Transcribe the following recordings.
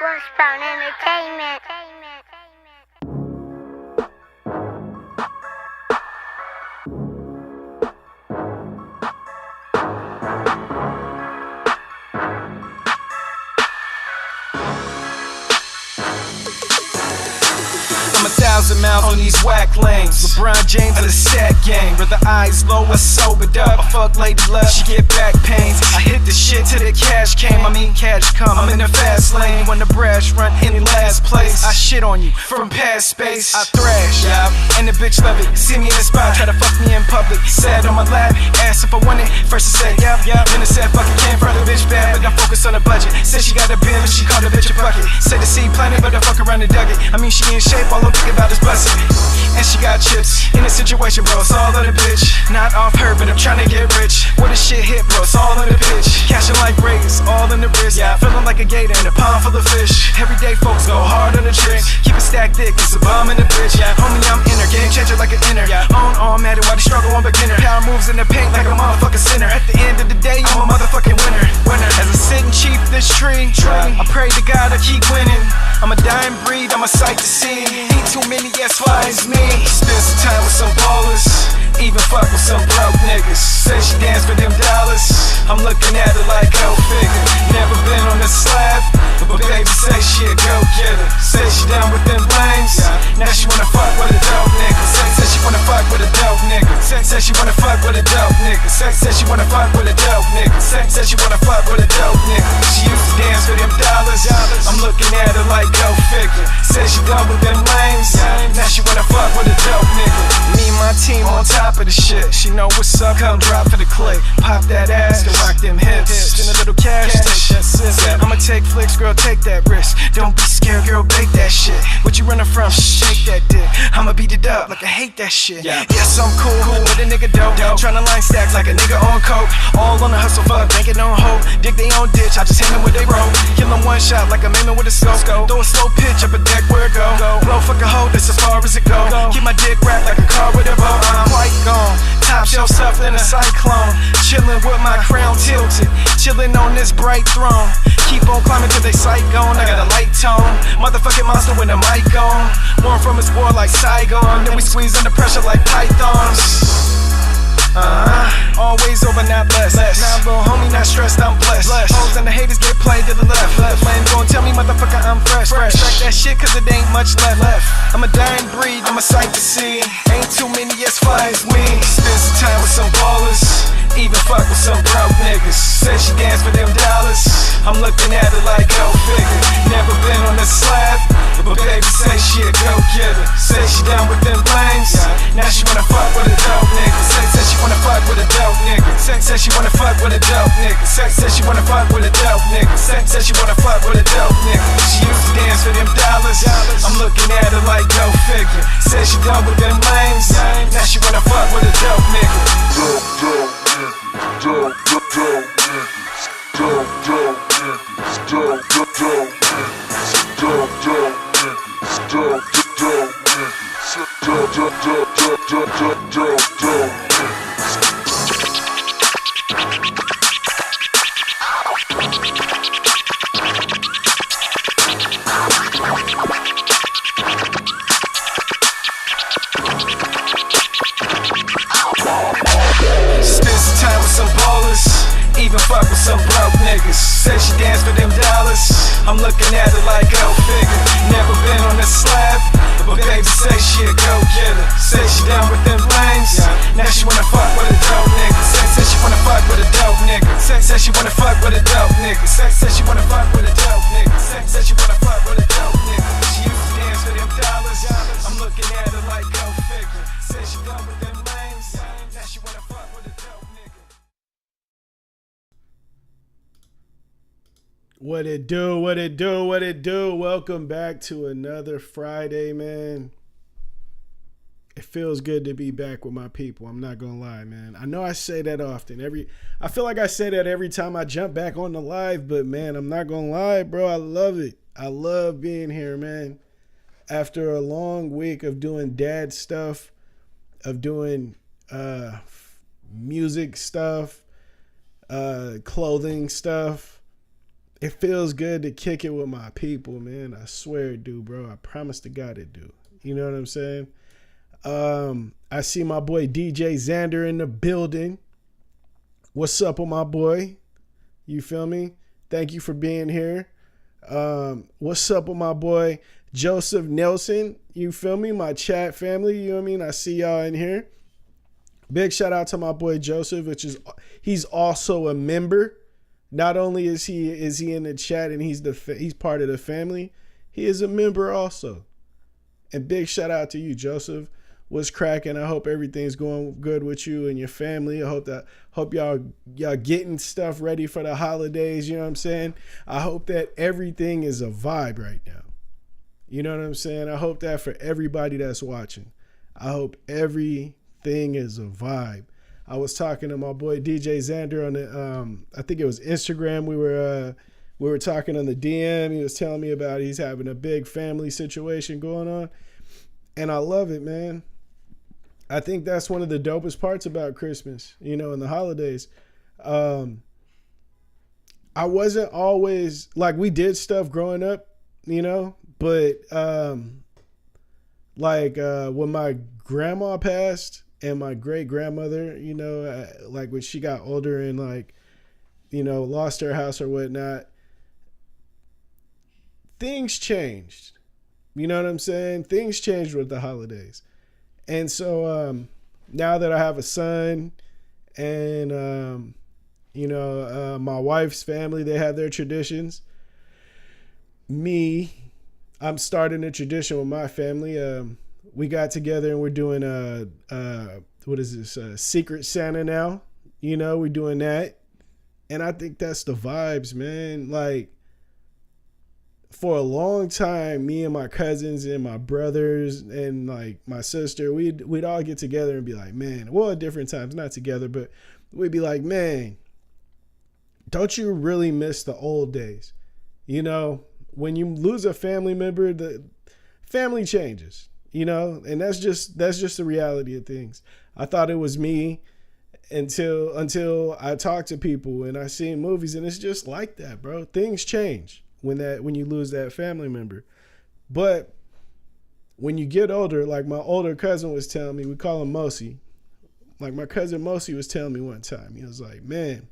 Westbound Entertainment. I'm 1,000 miles on these whack lanes. LeBron James of the stat game. With the eyes low, I sobered up. I fuck lady love, she get back pains. I hit the shit till the cash came. I mean cash come. I'm in the fast lane. When the brash run in last place, I shit on you from past space. I thrash, yeah, and the bitch love it. See me in the spot, try to fuck me in public. Sat on my lap, asked if I want it. First I said yeah, then I said fuck it, can't front the bitch bad, but I'm focused on the budget. Said she got a bill, but she called the bitch a bucket. Said the seed planted, but I fuck around and dug it. I mean she in shape, all I'm thinking about is busting it. And she got chips in a situation, bro, it's all on the bitch. Not off her, but I'm trying to get rich. Where the shit hit, bro, it's all on the pitch. Cashing like Rays, all in the wrist. Yeah, feeling like a gator in a pond full of fish. Everyday folks go hard on the trick. Keep it stacked thick, it's a bomb in the bitch. Yeah, homie, I'm inner, game changer like an inner. Yeah, own all matter why the struggle on beginner. Power moves in the paint like a motherfucking sinner. At the end of the day, I'm a motherfucking winner. As I sit and cheap this tree, I pray to God I keep winning. I'm a dying breed, I'm a sight to see. Ain't too many, yes, why it's me. Spend some time with some ballers, even fuck with some broke niggas. Say she dance for them dollars, I'm looking at her like go figure. Never been on the slab, but baby say she a go getter. Say she down with them lanes, now she wanna fuck with a dope nigga. Say she wanna fuck with a dope nigga. Say she wanna fuck with a dope nigga. Say she wanna fuck with a dope nigga. Say she wanna fuck with a dope nigga. She used to dance for them dollars, I'm looking at her like go figure. Say she done with them lanes, now she wanna fuck with a dope nigga. Me and my team on top of the shit. She know what's up, come drop for the click. Pop that ass, and rock them hips. Spend a little cash, take that sip. I'ma take flicks, girl, take that risk. Don't be scared, girl, bake that shit. What you running from? Shake that dick. I'ma beat it up like I hate that shit. Yes, I'm cool with a nigga dope. Tryna line stacks like a nigga on coke. All on the hustle, fuck, banking on hope. Dig they own ditch, I just hit them with they rope. Kill them one shot like I'm aiming with a scope. Throw a slow pitch up a deck where it go. Blow fuck a hoe, that's as far as it go. Keep my dick wrapped like a car with a bow. I'm quite gone. Top shelf stuff in a cyclone. Chillin' with my crown tilted. Chillin' on this bright throne. Keep on climbing till they sight gone. I got a light tone. Motherfucking monster with a mic on. One from his war like Saigon. Then we squeeze under pressure like pythons. Always over, not less. Now little homie, not stressed, I'm blessed. Hoes and the haters get played to the left. Lane gon' tell me, motherfucker, I'm fresh. Track that shit, cause it ain't much left. I'm a dying breed, I'm a sight to see. Ain't too many, yes, fly as me. Spend some time with some ballers, even fuck with some broke niggas. Say she dance for them dollars, I'm looking at her like go figure. Never been on the slab, but baby say she a go getter. Say she down with them lanes, now she wanna fuck with a dope nigga. Say she wanna fuck with a dope nigga. Say she wanna fuck with a dope nigga. Say she wanna fuck with a dope nigga. Say she wanna fuck with a dope nigga. She used to dance for them dollars, I'm looking at her like go figure. Say she done with them lanes, now she wanna fuck with a dope nigga. Dope niggas, dope niggas, dope niggas, dope niggas, dope niggas, dope niggas. Spend some time with some ballers, even fuck with some broke niggas. Say she dance for them dollars, I'm looking at her like go figure. Never been on the slab, but baby say she a go getter. Say she down with them lanes, now she wanna fuck with a dope nigga. Say she wanna fuck with a dope nigga. Say she wanna fuck with a dope nigga. Say she wanna fuck with a dope nigga. Say she wanna fuck with a dope nigga. She used to dance for them dollars, I'm looking at her like go figure. Say she done with them lanes, now she wanna fuck with a dope nigga. What it do, what it do, what it do. Welcome back to another Friday, man. It feels good to be back with my people. I'm not gonna lie, man. I know I say that often. I feel like I say that every time I jump back on the live, but man, I'm not gonna lie, bro. I love it. I love being here, man. After a long week of doing dad stuff, of doing music stuff, clothing stuff, it feels good to kick it with my people, man. I swear it do, bro. I promise to God it do. You know what I'm saying? I see my boy DJ Xander in the building. What's up with my boy? You feel me? Thank you for being here. What's up with my boy Joseph Nelson? You feel me? My chat family, you know what I mean? I see y'all in here. Big shout out to my boy Joseph, he's also a member. Not only is he in the chat and he's part of the family, he is a member also. And big shout out to you, Joseph. What's cracking? I hope everything's going good with you and your family. I hope y'all getting stuff ready for the holidays. You know what I'm saying? I hope that everything is a vibe right now. You know what I'm saying? I hope that for everybody that's watching. I hope everything is a vibe. I was talking to my boy DJ Xander on the I think it was Instagram. We were talking on the DM. He was telling me about he's having a big family situation going on. And I love it, man. I think that's one of the dopest parts about Christmas, you know, and the holidays. I wasn't always like, we did stuff growing up, you know, but when my grandma passed and my great grandmother, you know, like when she got older and like, you know, lost her house or whatnot, things changed. You know what I'm saying? Things changed with the holidays. And so now that I have a son and, my wife's family, they have their traditions. I'm starting a tradition with my family. We got together and we're doing Secret Santa now. You know, we're doing that. And I think that's the vibes, man. Like, for a long time, me and my cousins and my brothers and like my sister, we'd all get together and be like, man, well, at different times, not together, but we'd be like, man, don't you really miss the old days? You know, when you lose a family member, the family changes, you know, and that's just the reality of things. I thought it was me until I talked to people and I seen movies, and it's just like that, bro. Things change when you lose that family member. But when you get older, like my older cousin was telling me, we call him Mosi. Like my cousin Mosi was telling me one time, he was like, man,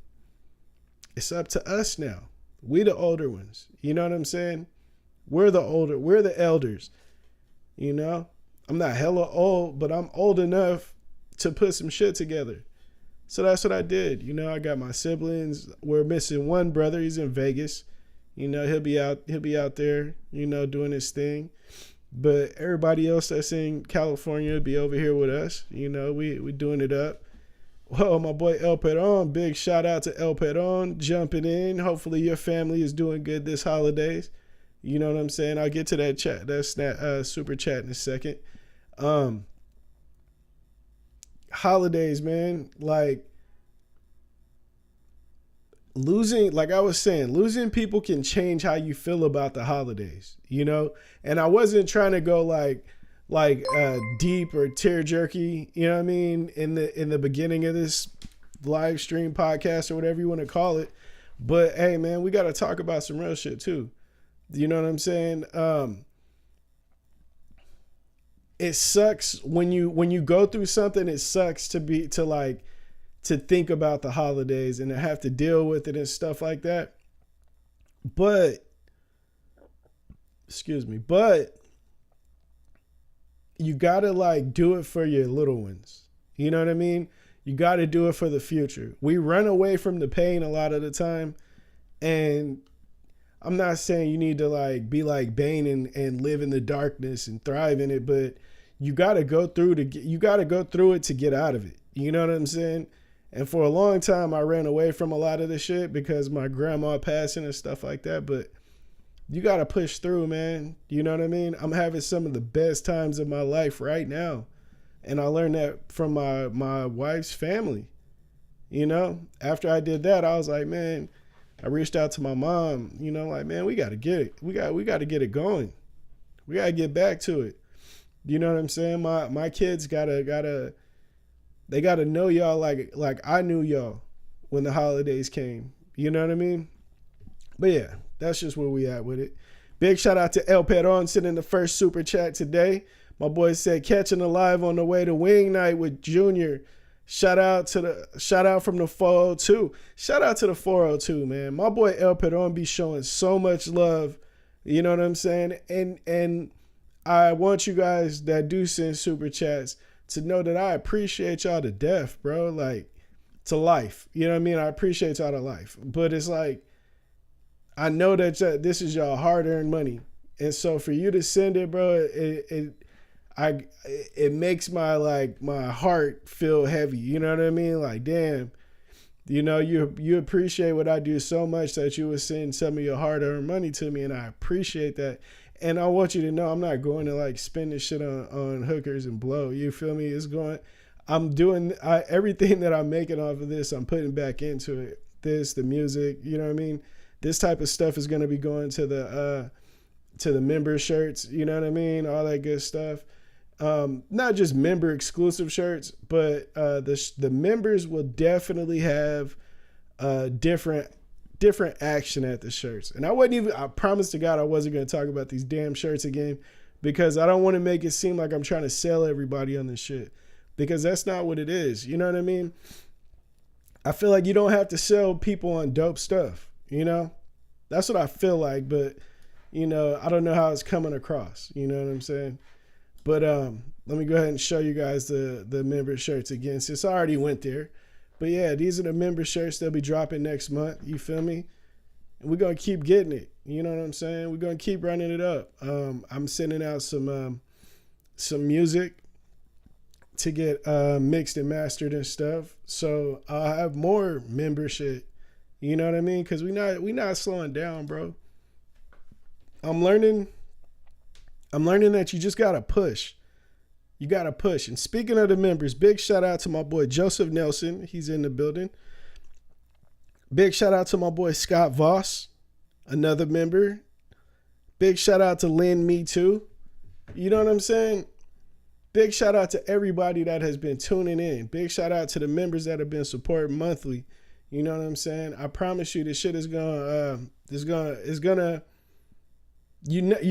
it's up to us now. We the older ones. You know what I'm saying? We're the elders. You know? I'm not hella old, but I'm old enough to put some shit together. So that's what I did. You know, I got my siblings. We're missing one brother. He's in Vegas. You know, he'll be out there, you know, doing his thing. But everybody else that's in California will be over here with us. You know, we doing it up. Well, my boy El Peron, big shout out to El Peron jumping in. Hopefully your family is doing good this holidays. You know what I'm saying? I'll get to that chat, that super chat in a second. Holidays, man, like, like I was saying, losing people can change how you feel about the holidays, you know? And I wasn't trying to go like deep or tear jerky, you know what I mean? In the beginning of this live stream podcast or whatever you want to call it. But hey, man, we got to talk about some real shit too. You know what I'm saying? It sucks when you go through something. It sucks to think about the holidays and to have to deal with it and stuff like that. But you gotta like do it for your little ones. You know what I mean? You gotta do it for the future. We run away from the pain a lot of the time. And I'm not saying you need to like be like Bane and live in the darkness and thrive in it, but you gotta go through it to get out of it. You know what I'm saying? And for a long time, I ran away from a lot of the shit because my grandma passing and stuff like that. But you got to push through, man. You know what I mean? I'm having some of the best times of my life right now. And I learned that from my wife's family. You know, after I did that, I was like, man, I reached out to my mom, you know, like, man, we got to get it. We got to get it going. We got to get back to it. You know what I'm saying? My kids they got to know y'all like I knew y'all when the holidays came. You know what I mean? But yeah, that's just where we at with it. Big shout out to El Peron sending the first super chat today. My boy said catching a live on the way to Wing Night with Junior. Shout out from the 402. Shout out to the 402, man. My boy El Peron be showing so much love. You know what I'm saying? And I want you guys that do send super chats to know that I appreciate y'all to death, bro. Like, to life. You know what I mean? I appreciate y'all to life. But it's like, I know that this is y'all hard-earned money. And so for you to send it, bro, it makes my heart feel heavy. You know what I mean? Like, damn, you know, you appreciate what I do so much that you would send some of your hard-earned money to me, and I appreciate that. And I want you to know I'm not going to like spend this shit on hookers and blow. You feel me? I'm doing everything that I'm making off of this, I'm putting back into it. The music, you know what I mean? This type of stuff is going to be going to the member shirts, you know what I mean? All that good stuff. Not just member exclusive shirts, but the members will definitely have different action at the shirts. And I promised to God I wasn't going to talk about these damn shirts again, because I don't want to make it seem like I'm trying to sell everybody on this shit, because that's not what it is. You know what I mean? I feel like you don't have to sell people on dope stuff, you know? That's what I feel like, but you know, I don't know how it's coming across, you know what I'm saying? But let me go ahead and show you guys the member shirts again, since I already went there. But yeah, these are the member shirts they'll be dropping next month. You feel me? And we're going to keep getting it. You know what I'm saying? We're going to keep running it up. I'm sending out some music to get mixed and mastered and stuff. So I'll have more membership. You know what I mean? Because we not slowing down, bro. I'm learning that you just got to push. You got to push. And speaking of the members, big shout out to my boy Joseph Nelson. He's in the building. Big shout out to my boy Scott Voss, another member. Big shout out to Lynn Me Too. You know what I'm saying? Big shout out to everybody that has been tuning in. Big shout out to the members that have been supporting monthly. You know what I'm saying? I promise you, this shit is you're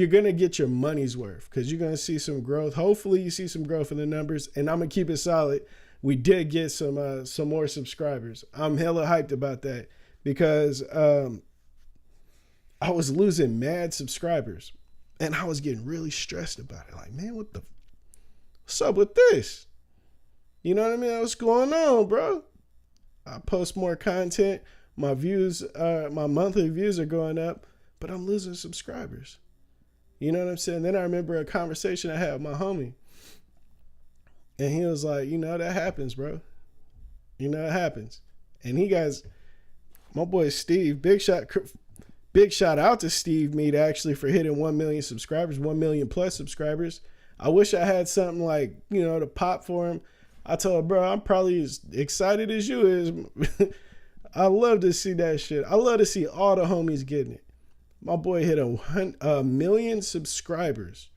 gonna get your money's worth, because you're gonna see some growth. Hopefully you see some growth in the numbers, and I'm gonna keep it solid. We did get some more subscribers. I'm hella hyped about that, because I was losing mad subscribers, and I was getting really stressed about it. Like, man, what's up with this? You know what I mean? What's going on, bro? I post more content. My monthly views are going up, but I'm losing subscribers. You know what I'm saying? Then I remember a conversation I had with my homie. And he was like, you know, that happens, bro. You know, it happens. And my boy Steve, big shout out to Steve Mead, actually, for hitting 1 million subscribers, 1 million plus subscribers. I wish I had something like, you know, to pop for him. I told him, bro, I'm probably as excited as you is. I love to see that shit. I love to see all the homies getting it. My boy hit a million subscribers.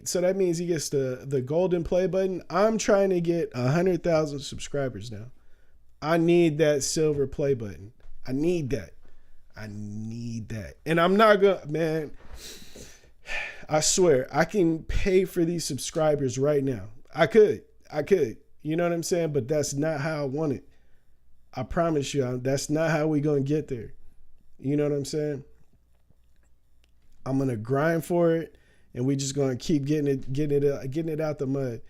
So that means he gets the golden play button. I'm trying to get 100,000 subscribers now. I need that silver play button. I need that. And I'm not gonna, man, I swear, I can pay for these subscribers right now. I could. You know what I'm saying? But that's not how I want it. I promise you, that's not how we gonna get there. You know what I'm saying? I'm gonna grind for it, and we just gonna keep getting it out the mud.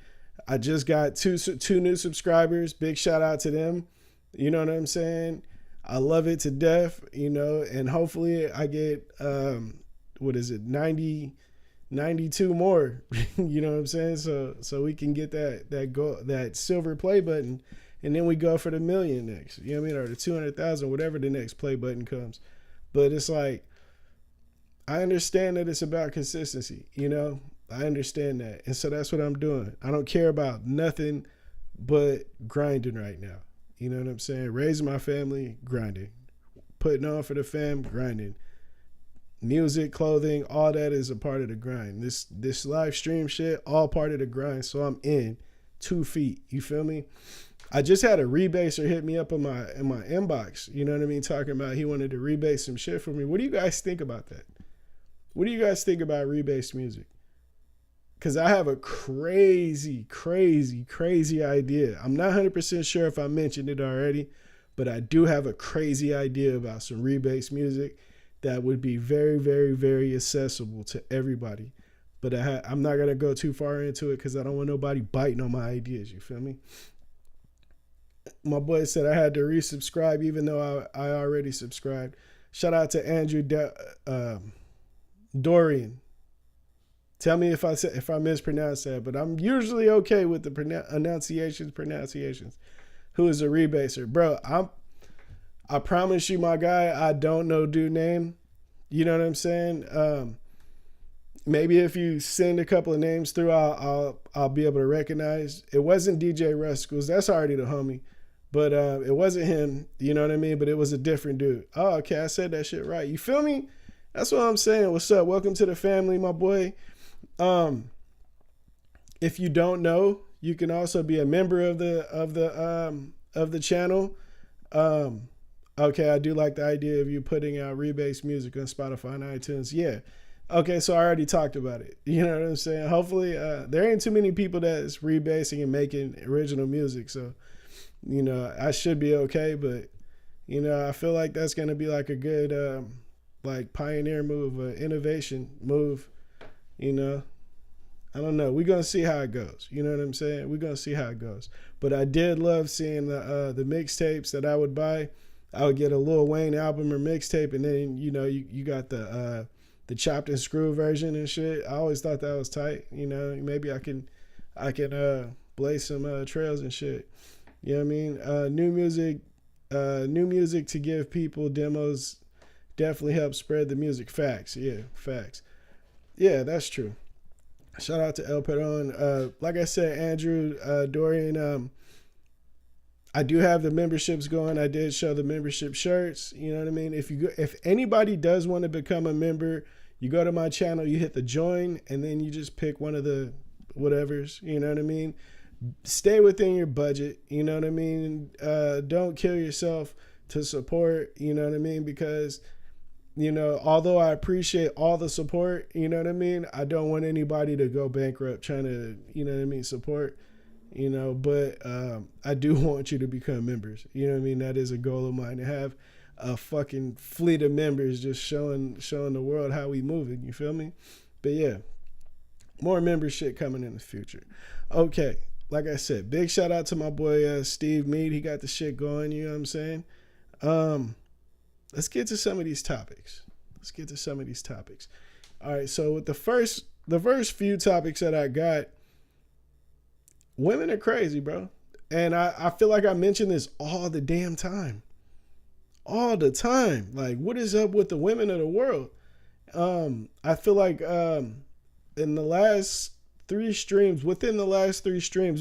I just got two new subscribers. Big shout out to them. You know what I'm saying? I love it to death. You know, and hopefully I get 92 more. You know what I'm saying? So we can get that silver play button. And then we go for the million next, you know what I mean? Or the 200,000, whatever the next play button comes. But it's like, I understand that it's about consistency, you know? I understand that. And so that's what I'm doing. I don't care about nothing but grinding right now. You know what I'm saying? Raising my family, grinding. Putting on for the fam, grinding. Music, clothing, all that is a part of the grind. This live stream shit, all part of the grind. So I'm in 2 feet. You feel me? I just had a rebaser hit me up in my inbox. You know what I mean? Talking about he wanted to rebase some shit for me. What do you guys think about that? What do you guys think about rebased music? Because I have a crazy, crazy, crazy idea. I'm not 100% sure if I mentioned it already, but I do have a crazy idea about some rebased music that would be very, very, very accessible to everybody. But I'm not going to go too far into it because I don't want nobody biting on my ideas. You feel me? My boy said I had to resubscribe even though I already subscribed. Shout out to Andrew Dorian. Tell me if I mispronounced that, but I'm usually okay with the pronunciations. Who is a rebaser, bro? I promise you, my guy, I don't know dude name. You know what I'm saying? Maybe if you send a couple of names through, I'll be able to recognize. It wasn't DJ Rascals. That's already the homie, but it wasn't him. You know what I mean? But it was a different dude. Oh, okay, I said that shit right. You feel me? That's what I'm saying. What's up? Welcome to the family, my boy. If you don't know, you can also be a member of the channel. Okay, I do like the idea of you putting out rebased music on Spotify and iTunes. Yeah. Okay, so I already talked about it. You know what I'm saying? Hopefully, there ain't too many people that's rebasing and making original music. So, you know, I should be okay. But, you know, I feel like that's going to be like a good, like pioneer move, innovation move, you know. I don't know. We're going to see how it goes. You know what I'm saying? We're going to see how it goes. But I did love seeing the mixtapes that I would buy. I would get a Lil Wayne album or mixtape, and then, you know, you got the chopped and screw version and shit. I always thought that was tight. You know, maybe I can blaze some trails and shit. You know what I mean? New music to give people demos definitely helps spread the music. Facts. Yeah, facts. Yeah, that's true. Shout out to El Peron. Like I said, Andrew Dorian, I do have the memberships going. I did show the membership shirts. You know what I mean? If anybody does want to become a member, you go to my channel, you hit the join, and then you just pick one of the whatevers. You know what I mean? Stay within your budget. You know what I mean? Don't kill yourself to support. You know what I mean? Because, you know, although I appreciate all the support, you know what I mean? I don't want anybody to go bankrupt trying to, you know what I mean, support, you know, but I do want you to become members. You know what I mean? That is a goal of mine, to have a fucking fleet of members just showing the world how we moving. You feel me? But yeah, more membership coming in the future. Okay. Like I said, big shout out to my boy Steve Mead. He got the shit going. You know what I'm saying? Let's get to some of these topics. All right. So with the first few topics that I got, women are crazy, bro. And I feel like I mention this all the damn time. All the time. Like, what is up with the women of the world? I feel like within the last 3 streams,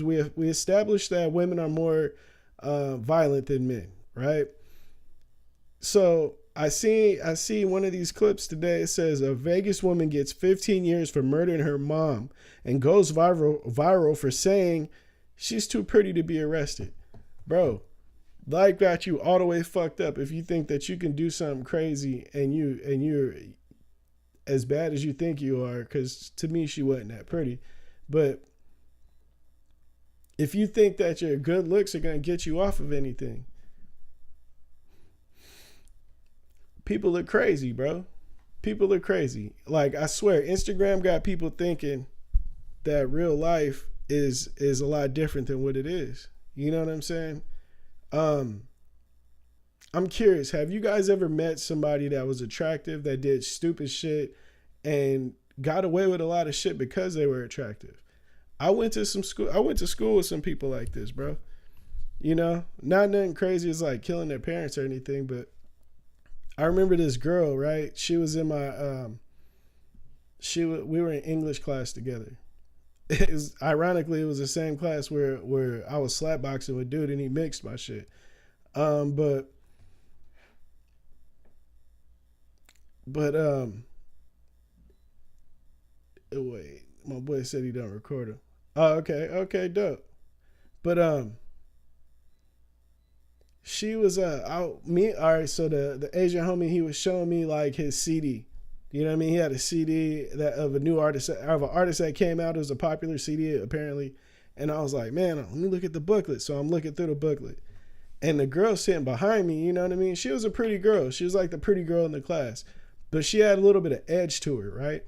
we established that women are more violent than men, right? So I see one of these clips today. It says a Vegas woman gets 15 years for murdering her mom and goes viral for saying she's too pretty to be arrested. Bro, life got you all the way fucked up if you think that you can do something crazy and you're as bad as you think you are, because to me she wasn't that pretty. But if you think that your good looks are going to get you off of anything, people are crazy, bro. People are crazy. Like, I swear, Instagram got people thinking that real life is a lot different than what it is. You know what I'm saying? I'm curious, have you guys ever met somebody that was attractive, that did stupid shit and got away with a lot of shit because they were attractive? I went to school with some people like this, bro. You know, not nothing crazy as like killing their parents or anything, but I remember this girl, right? She was in my we were in English class together. Ironically, it was the same class where I was slapboxing with dude and he mixed my shit. But wait, my boy said he don't record him. Oh, okay, dope. But she was out me. All right, so the Asian homie, he was showing me like his CD. You know what I mean? He had a CD that of a new artist, of an artist that came out. It was a popular CD apparently, and I was like, man, let me look at the booklet. So I'm looking through the booklet, and the girl sitting behind me, you know what I mean? She was a pretty girl. She was like the pretty girl in the class, but she had a little bit of edge to her, right?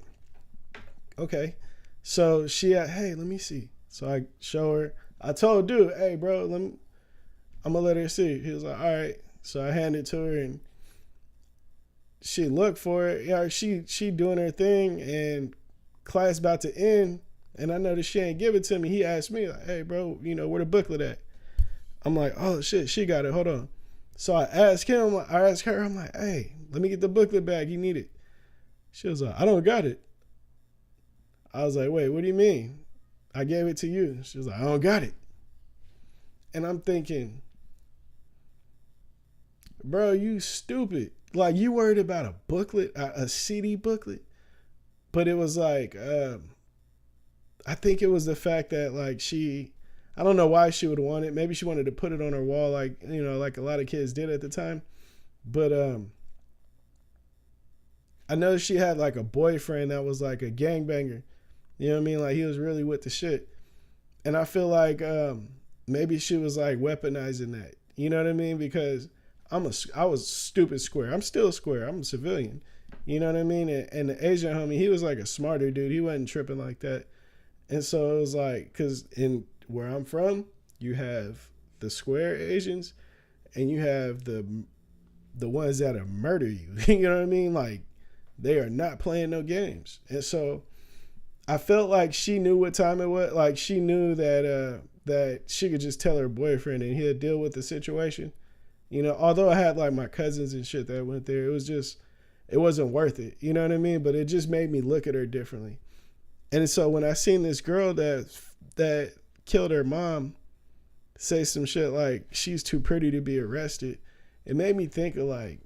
Okay, so she had, hey, let me see. So I show her. I told dude, hey, bro, I'm gonna let her see. He was like, all right. So I handed it to her, and she looked for it. Yeah, she doing her thing, and class about to end, and I noticed she ain't give it to me. He asked me, like, hey, bro, where the booklet at? I'm like, oh shit, she got it. Hold on. So I asked her, I'm like, hey, let me get the booklet back. You need it. She was like, I don't got it. I was like, wait, what do you mean? I gave it to you. She was like, I don't got it. And I'm thinking, bro, you stupid. Like, you worried about a booklet, a CD booklet? But it was like, I think it was the fact that, like, I don't know why she would want it. Maybe she wanted to put it on her wall, like, like a lot of kids did at the time. But I know she had, like, a boyfriend that was, like, a gangbanger. You know what I mean? Like, he was really with the shit. And I feel like maybe she was, like, weaponizing that. You know what I mean? Because I was stupid square. I'm still square. I'm a civilian. You know what I mean? And the Asian homie, he was like a smarter dude. He wasn't tripping like that. And so it was like, because in where I'm from, you have the square Asians and you have the ones that'll murder you. You know what I mean? Like, they are not playing no games. And so I felt like she knew what time it was. Like, she knew that she could just tell her boyfriend and he'll deal with the situation. Although I had like my cousins and shit that went there, it wasn't worth it. You know what I mean? But it just made me look at her differently. And so when I seen this girl that killed her mom say some shit like she's too pretty to be arrested, it made me think of like,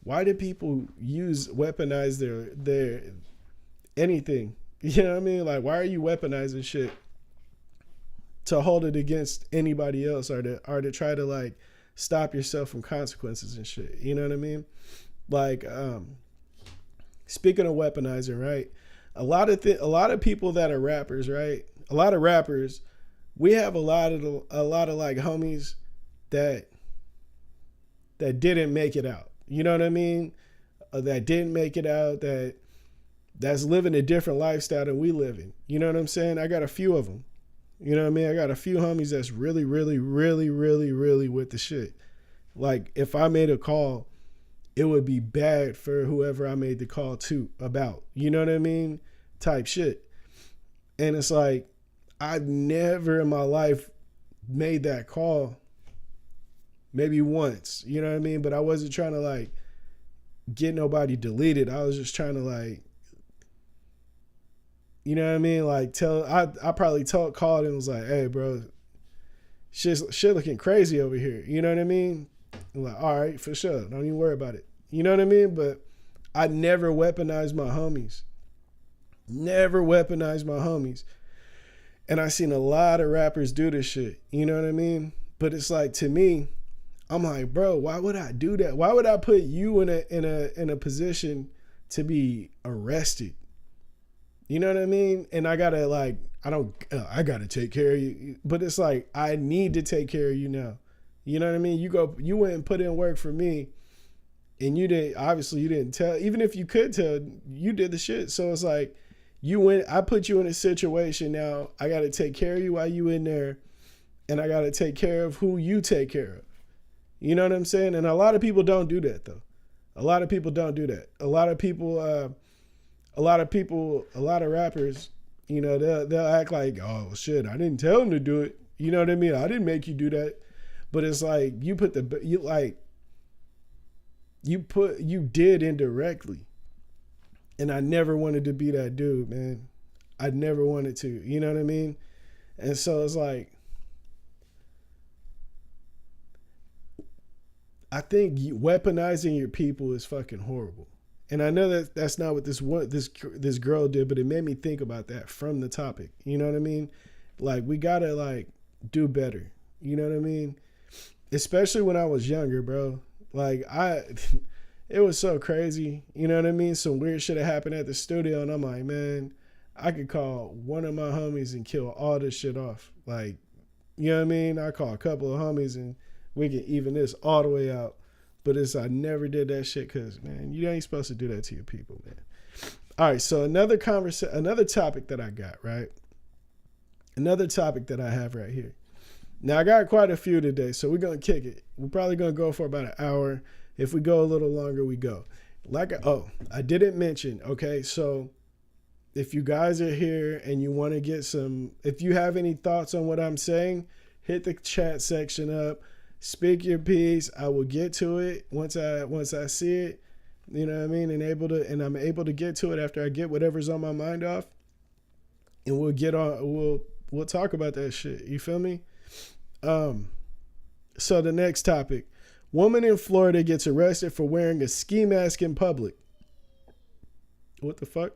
why do people weaponize their anything? You know what I mean? Like, why are you weaponizing shit to hold it against anybody else or to try to like stop yourself from consequences and shit? You know what I mean? Like, speaking of weaponizing, right? A lot of people that are rappers, right? A lot of rappers, we have a lot of like homies that didn't make it out. You know what I mean? That didn't make it out, that's living a different lifestyle than we live in. You know what I'm saying? I got a few of them. You know what I mean? I got a few homies that's really, really, really, really, really with the shit. Like, if I made a call, it would be bad for whoever I made the call to about. You know what I mean? Type shit. And it's like, I've never in my life made that call. Maybe once. You know what I mean? But I wasn't trying to, like, get nobody deleted. I was just trying to, like, you know what I mean? Like, I probably called and was like, hey, bro, shit looking crazy over here. You know what I mean? I'm like, all right, for sure. Don't even worry about it. You know what I mean? But I never weaponized my homies. Never weaponized my homies. And I seen a lot of rappers do this shit. You know what I mean? But it's like, to me, I'm like, bro, why would I do that? Why would I put you in a position to be arrested? You know what I mean? And I gotta I gotta take care of you. But it's like, I need to take care of you now. You know what I mean? You went and put in work for me, and you didn't tell. Even if you could tell, you did the shit. So it's like, I put you in a situation now. I gotta take care of you while you in there, and I gotta take care of who you take care of. You know what I'm saying? And a lot of people don't do that though. A lot of people don't do that. A lot of rappers, they'll act like, oh shit, I didn't tell them to do it. You know what I mean? I didn't make you do that. But it's like, you did indirectly. And I never wanted to be that dude, man. I never wanted to, you know what I mean? And so it's like, I think weaponizing your people is fucking horrible. And I know that that's not what this girl did, but it made me think about that from the topic. You know what I mean? Like, we gotta like do better. You know what I mean? especially when I was younger, bro. Like it was so crazy. You know what I mean? Some weird shit had happened at the studio, and I'm like, man, I could call one of my homies and kill all this shit off. Like, you know what I mean? I call a couple of homies and we can even this all the way out. But I never did that shit because, man, you ain't supposed to do that to your people, man. All right, so another topic that I got, right? Another topic that I have right here. Now, I got quite a few today, so we're going to kick it. We're probably going to go for about an hour. If we go a little longer, we go. I didn't mention, okay, so if you guys are here and you want to get if you have any thoughts on what I'm saying, hit the chat section up, speak your piece. I will get to it once I see it, you know what I mean, and I'm able to get to it after I get whatever's on my mind off, and we'll talk about that shit. You feel me? So the next topic. Woman in Florida gets arrested for wearing a ski mask in public. What the fuck?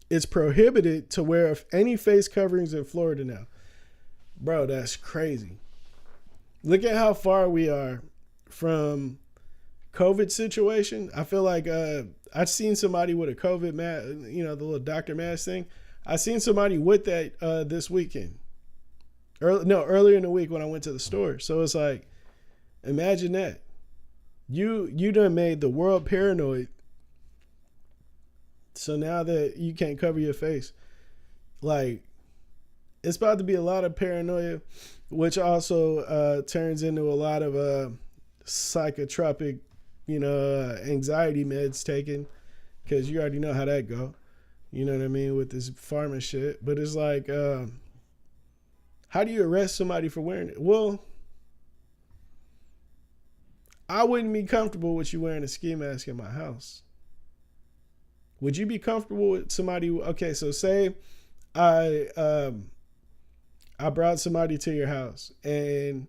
It's prohibited to wear any face coverings in Florida now. Bro, that's crazy. Look at how far we are from COVID situation. I feel like I've seen somebody with a COVID mask, you know, the little doctor mask thing. I seen somebody with that this weekend. Earlier in the week when I went to the store. So it's like, imagine that. You done made the world paranoid. So now that you can't cover your face, like, it's about to be a lot of paranoia, which also turns into a lot of psychotropic, anxiety meds taken, because you already know how that go. You know what I mean, with this pharma shit. But it's like, how do you arrest somebody for wearing it? Well, I wouldn't be comfortable with you wearing a ski mask in my house. Would you be comfortable with somebody? Okay, so say I brought somebody to your house and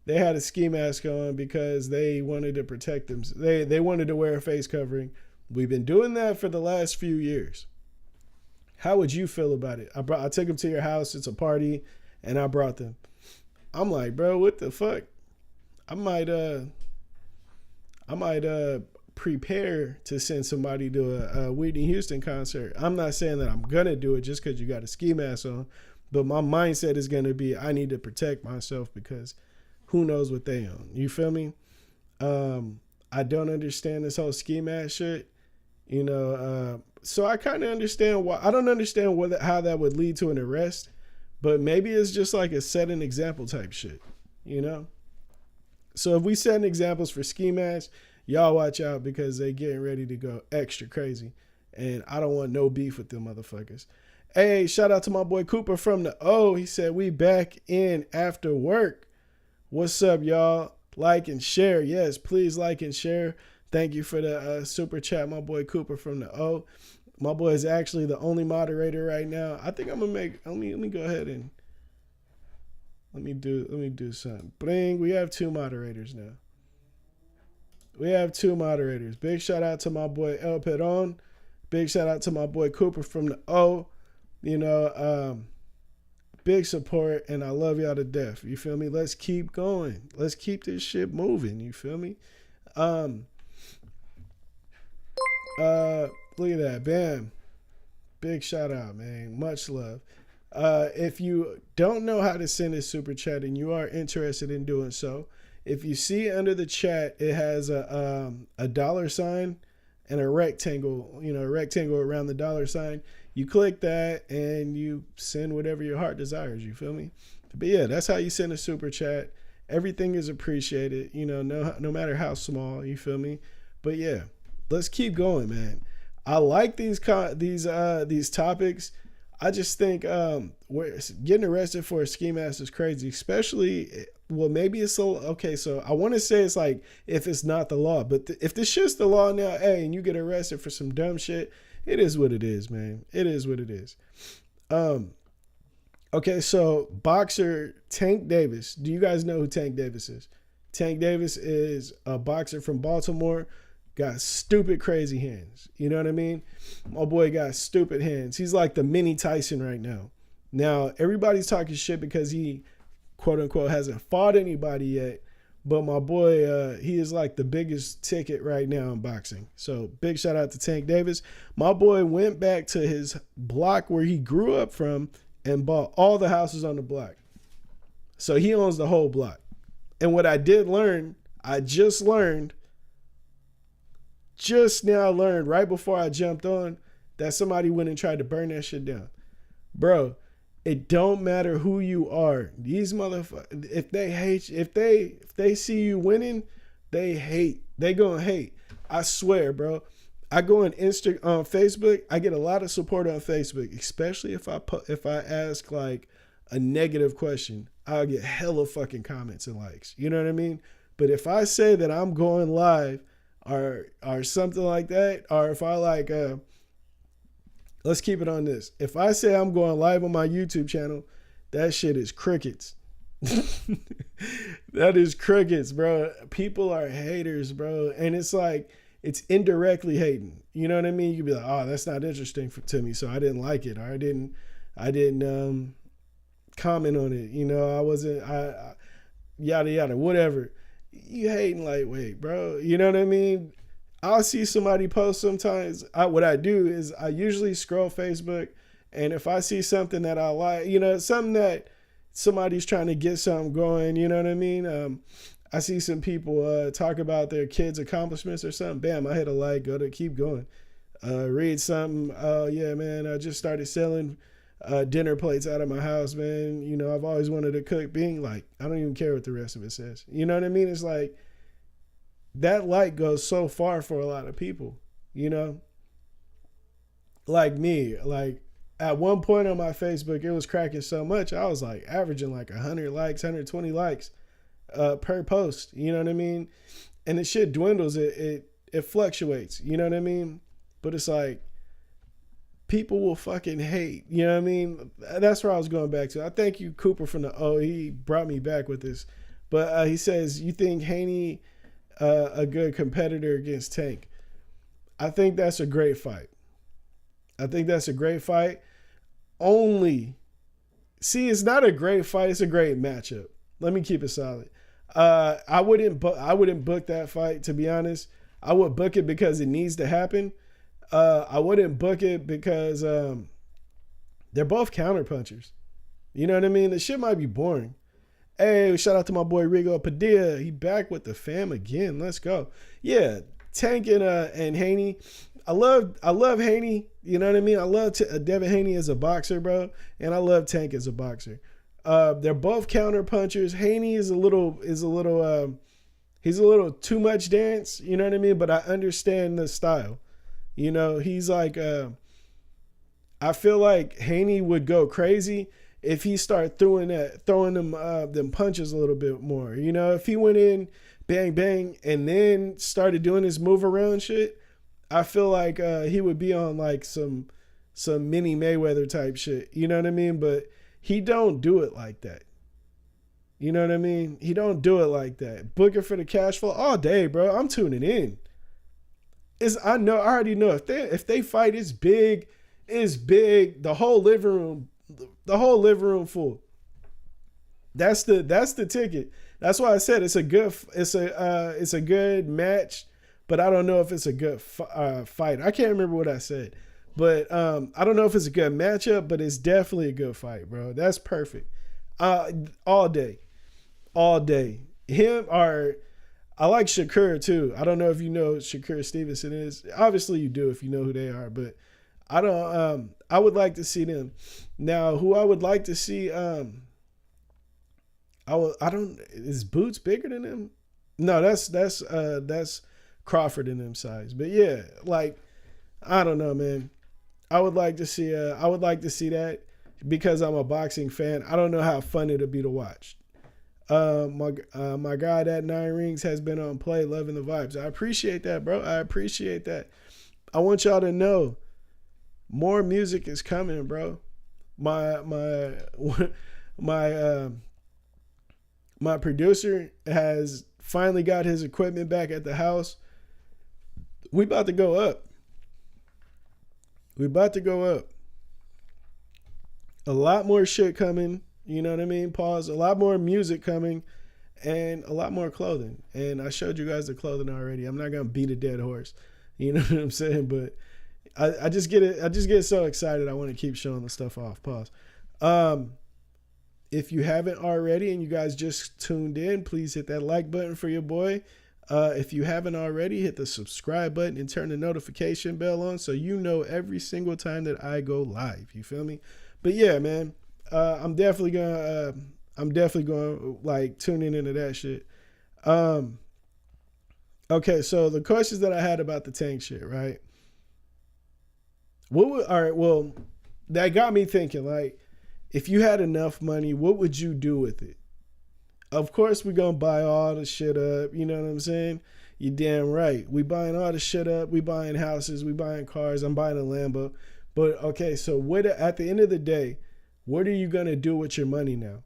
they had a ski mask on because they wanted to protect them. They wanted to wear a face covering. We've been doing that for the last few years. How would you feel about it? I took them to your house. It's a party, and I brought them. I'm like, bro, what the fuck? I might prepare to send somebody to a Whitney Houston concert. I'm not saying that I'm gonna do it just because you got a ski mask on, but my mindset is gonna be, I need to protect myself because who knows what they own. You feel me? I don't understand this whole ski mask shit. So I kind of understand why. I don't understand how that would lead to an arrest, but maybe it's just like a set an example type shit, So if we set examples for ski masks, y'all watch out because they getting ready to go extra crazy. And I don't want no beef with them motherfuckers. Hey, shout out to my boy Cooper from the O. He said, we back in after work. What's up, y'all? Like and share. Yes, please like and share. Thank you for the super chat, my boy Cooper from the O. My boy is actually the only moderator right now. I think I'm gonna let me go ahead and let me do something. Bling, we have 2 moderators now. We have 2 moderators. Big shout out to my boy El Peron. Big shout out to my boy Cooper from the O. Big support, and I love y'all to death. You feel me? Let's keep going. Let's keep this shit moving. You feel me? Look at that. Bam. Big shout out, man. Much love. If you don't know how to send a super chat and you are interested in doing so, if you see under the chat, it has a $sign and a rectangle, a rectangle around the $sign. You click that and you send whatever your heart desires. You feel me? But yeah, that's how you send a super chat. Everything is appreciated, no matter how small. You feel me? But yeah, let's keep going, man. I like these topics. I just think getting arrested for a ski mask is crazy, especially, well, maybe it's so, okay, so I want to say it's like if it's not the law, but if this shit's the law now, hey, and you get arrested for some dumb shit, it is what it is, man. It is what it is. Okay, so boxer Tank Davis. Do you guys know who Tank Davis is? Tank Davis is a boxer from Baltimore. Got stupid crazy hands. You know what I mean? My boy got stupid hands. He's like the mini Tyson right now. Now, everybody's talking shit because he quote unquote hasn't fought anybody yet. But my boy, he is like the biggest ticket right now in boxing. So big shout out to Tank Davis. My boy went back to his block where he grew up from and bought all the houses on the block. So he owns the whole block. And what I did learn, I just now learned right before I jumped on that somebody went and tried to burn that shit down. Bro, it don't matter who you are. These motherfuckers, if they hate, if they see you winning, they hate. They gonna hate. I swear, bro. I go on Facebook. I get a lot of support on Facebook, especially if I ask like a negative question. I'll get hella fucking comments and likes. You know what I mean? But if I say that I'm going live or something like that, or if I like let's keep it on this. If I say I'm going live on my YouTube channel, that shit is crickets. That is crickets, bro. People are haters, bro. And it's like, it's indirectly hating. You know what I mean? You could be like, oh, that's not interesting to me, so I didn't like it. Or I didn't comment on it. You know, I wasn't, yada, yada, whatever. You hating like, wait, bro. You know what I mean? I'll see somebody post sometimes. What I do is I usually scroll Facebook, and if I see something that I like, you know, something that somebody's trying to get something going, you know what I mean? I see some people talk about their kids' accomplishments or something. Bam, I hit a like, keep going. Read something. Oh, yeah, man, I just started selling dinner plates out of my house, man. You know, I've always wanted to cook. Being like, I don't even care what the rest of it says. You know what I mean? It's like, that like goes so far for a lot of people, you know? Like me, like at one point on my Facebook, it was cracking so much. I was like averaging like 100 likes, 120 likes per post, you know what I mean? And the shit dwindles, it fluctuates, you know what I mean? But it's like, people will fucking hate, you know what I mean? That's where I was going back to. I thank you, Cooper, from he brought me back with this. But he says, you think Haney a good competitor against Tank? I think that's a great fight. Only, see, it's not a great fight. It's a great matchup. Let me keep it solid. I wouldn't book that fight, to be honest. I would book it because it needs to happen. I wouldn't book it because they're both counterpunchers. You know what I mean? The shit might be boring. Hey, shout out to my boy Rigo Padilla. He back with the fam again. Let's go. Yeah, Tank and Haney. I love Haney. You know what I mean? I love Devin Haney as a boxer, bro, and I love Tank as a boxer. They're both counter punchers. Haney is a little he's a little too much dance. You know what I mean? But I understand the style. You know, he's like I feel like Haney would go crazy if he started throwing them punches a little bit more. You know, if he went in, bang, bang, and then started doing his move around shit, I feel like he would be on like some mini Mayweather type shit. You know what I mean? But he don't do it like that. You know what I mean? He don't do it like that. Booking for the cash flow all day, bro. I'm tuning in. I already know if they fight, it's big. It's big. The whole living room full. That's the ticket. That's why I said it's a good match, but I don't know if it's a good fight. I can't remember what I said, but I don't know if it's a good matchup, but it's definitely a good fight, bro. That's perfect. All day. I like Shakur too. I don't know if you know who Shakur Stevenson is. Obviously you do if you know who they are, but I don't. I would like to see them. Now, who I would like to see. Is Boots bigger than him? No, that's Crawford in them size. But yeah, like I don't know, man. I would like to see. I would like to see that because I'm a boxing fan. I don't know how fun it'll be to watch. My guy at 9 Rings has been on play, loving the vibes. I appreciate that, bro. I appreciate that. I want y'all to know more music is coming, bro. My producer has finally got his equipment back at the house. We about to go up. A lot more shit coming. You know what I mean? Pause. A lot more music coming and a lot more clothing. And I showed you guys the clothing already. I'm not going to beat a dead horse. You know what I'm saying? But I just get it. I just get so excited. I want to keep showing the stuff off. Pause. If you haven't already and you guys just tuned in, please hit that like button for your boy. If you haven't already, hit the subscribe button and turn the notification bell on so you know every single time that I go live. You feel me? But yeah, man, I'm definitely gonna like tuning into that shit. Okay, so the questions that I had about the tank shit, right? Well, that got me thinking, like, if you had enough money, what would you do with it? Of course, we're going to buy all the shit up. You know what I'm saying? You damn right. We buying all the shit up. We buying houses. We buying cars. I'm buying a Lambo. But, okay, so what at the end of the day, what are you going to do with your money now?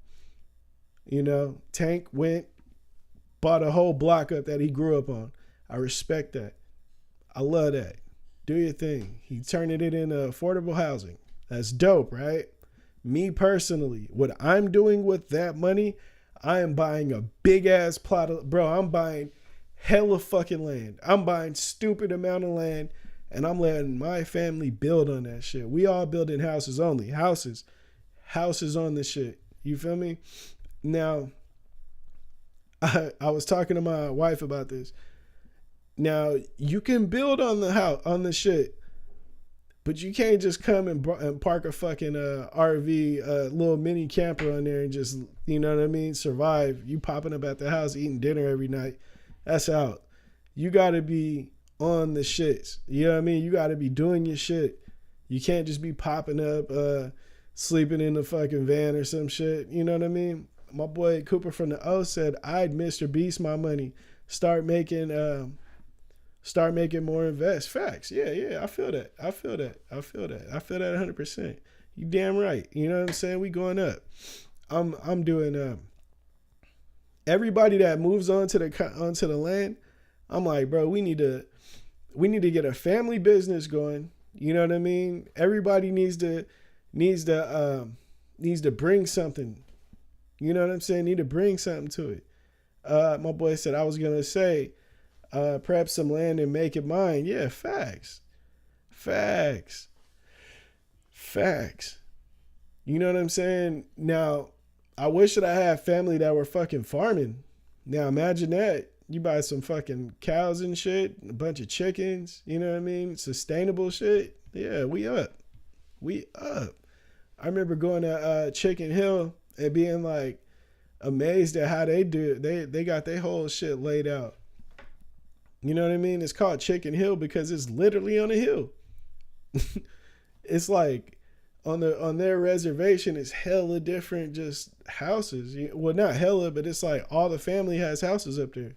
You know, Tank went, bought a whole block up that he grew up on. I respect that. I love that. Do your thing. He turned it into affordable housing. That's dope, right? Me personally, what I'm doing with that money, I am buying a big ass plot of, bro, I'm buying hella fucking land. I'm buying stupid amount of land and I'm letting my family build on that shit. We all building houses only. Houses on this shit. You feel me? Now, I was talking to my wife about this. Now, you can build on the house, on the shit, but you can't just come and park a fucking RV, little mini camper on there and just, you know what I mean, survive. You popping up at the house, eating dinner every night. That's out. You got to be on the shits. You know what I mean? You got to be doing your shit. You can't just be popping up, sleeping in the fucking van or some shit. You know what I mean? My boy Cooper from the O said, I'd Mr. Beast my money. Start making more invest. Facts. Yeah. I feel that 100%. You damn right. You know what I'm saying? We going up. I'm doing everybody that moves onto the land. I'm like, bro, we need to get a family business going. You know what I mean? Everybody needs to bring something. You know what I'm saying? Need to bring something to it. My boy said I was gonna say, prep some land and make it mine. Yeah, facts. You know what I'm saying? Now, I wish that I had family that were fucking farming. Now imagine that. You buy some fucking cows and shit, a bunch of chickens, you know what I mean? Sustainable shit. Yeah, we up. I remember going to Chicken Hill and being like amazed at how they do it. They got their whole shit laid out. You know what I mean? It's called Chicken Hill because it's literally on a hill. It's like on their reservation, it's hella different just houses. Well, not hella, but it's like all the family has houses up there.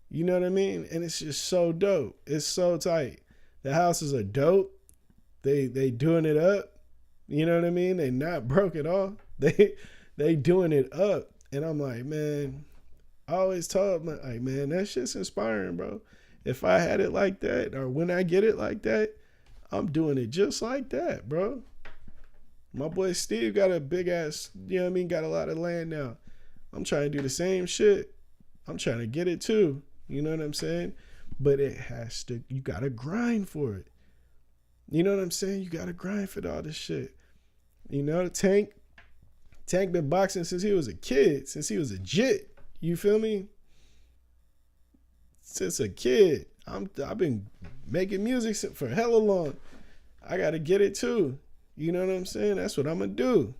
You know what I mean? And it's just so dope. It's so tight. The houses are dope. They doing it up. You know what I mean? They not broke at all. They doing it up. And I'm like, man, I always told them, like, man, that shit's inspiring, bro. If I had it like that, or when I get it like that, I'm doing it just like that, bro. My boy Steve got a big ass, you know what I mean? Got a lot of land now. I'm trying to do the same shit. I'm trying to get it too. You know what I'm saying? But you gotta grind for it. You know what I'm saying? You gotta grind for all this shit. You know, Tank been boxing since he was a kid, since he was a jit. You feel me? Since a kid. I've been making music for hella long. I gotta get it too. You know what I'm saying? That's what I'm gonna do.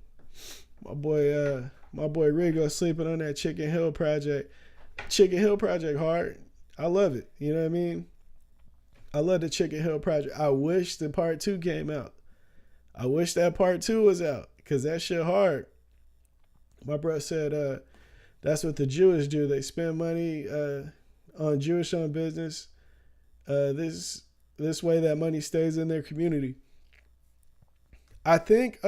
My boy Rigo sleeping on that Chicken Hill project. Chicken Hill project hard. I love it. You know what I mean? I love the Chicken Hill project. I wish the part 2 came out. I wish that part 2 was out because that shit hard. My bro said that's what the Jewish do. They spend money on Jewish-owned business. This way that money stays in their community. I think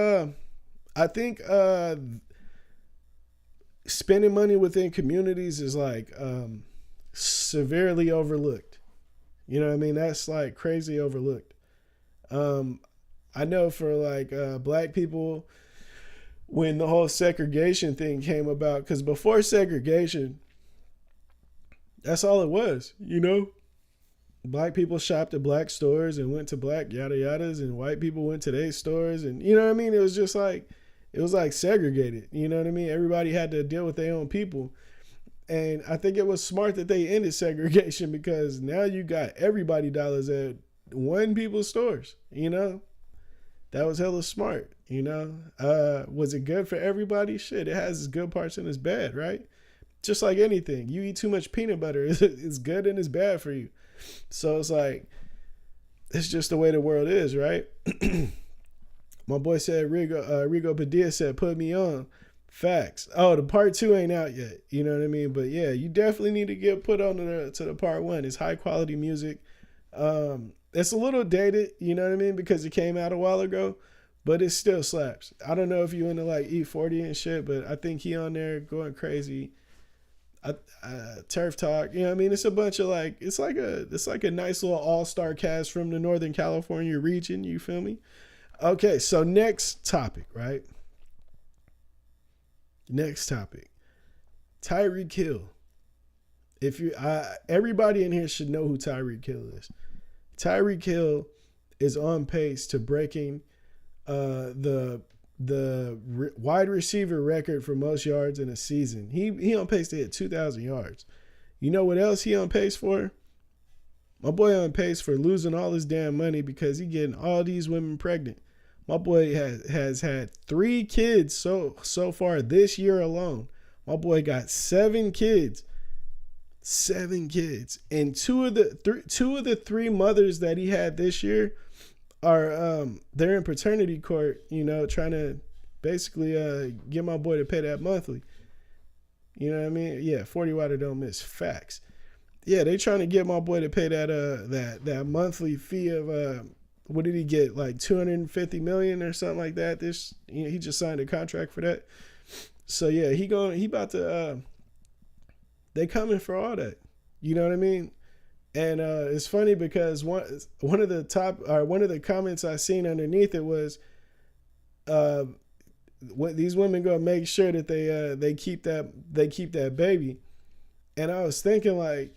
spending money within communities is like severely overlooked. You know what I mean? That's like crazy overlooked. I know for like black people, when the whole segregation thing came about. Because before segregation, that's all it was, you know? Black people shopped at black stores and went to black yada yadas, and white people went to their stores, and you know what I mean? It was just like, it was like segregated, you know what I mean? Everybody had to deal with their own people. And I think it was smart that they ended segregation, because now you got everybody dollars at one people's stores, you know? That was hella smart, you know? Was it good for everybody? Shit, it has its good parts and its bad, right? Just like anything. You eat too much peanut butter, it's good and it's bad for you. So it's like, it's just the way the world is, right? My boy said, Rigo Padilla said, put me on. Facts. Oh, the part 2 ain't out yet. You know what I mean? But yeah, you definitely need to get put on to the part 1. It's high quality music. It's a little dated, you know what I mean? Because it came out a while ago, but it still slaps. I don't know if you into like E40 and shit, but I think he on there going crazy. Turf Talk, you know what I mean? It's a bunch of like, it's like a nice little all-star cast from the Northern California region, you feel me? Okay, so next topic, right? Next topic. Tyreek Hill. If you everybody in here should know who Tyreek Hill is. Tyreek Hill is on pace to breaking the wide receiver record for most yards in a season. He on pace to hit 2,000 yards. You know what else he on pace for? My boy on pace for losing all his damn money because he getting all these women pregnant. My boy has had 3 kids so far this year alone. My boy got 7 kids. 7 kids. And two of the 3 mothers that he had this year are they're in paternity court, you know, trying to basically get my boy to pay that monthly. You know what I mean? Yeah, 40 water don't miss. Facts. Yeah, they trying to get my boy to pay that monthly fee of what did he get? Like $250 million or something like that. He just signed a contract for that. So yeah, he about to they coming for all that. You know what I mean? And it's funny because one of the comments I seen underneath it was, what these women gonna make sure that they keep that baby. And I was thinking, like,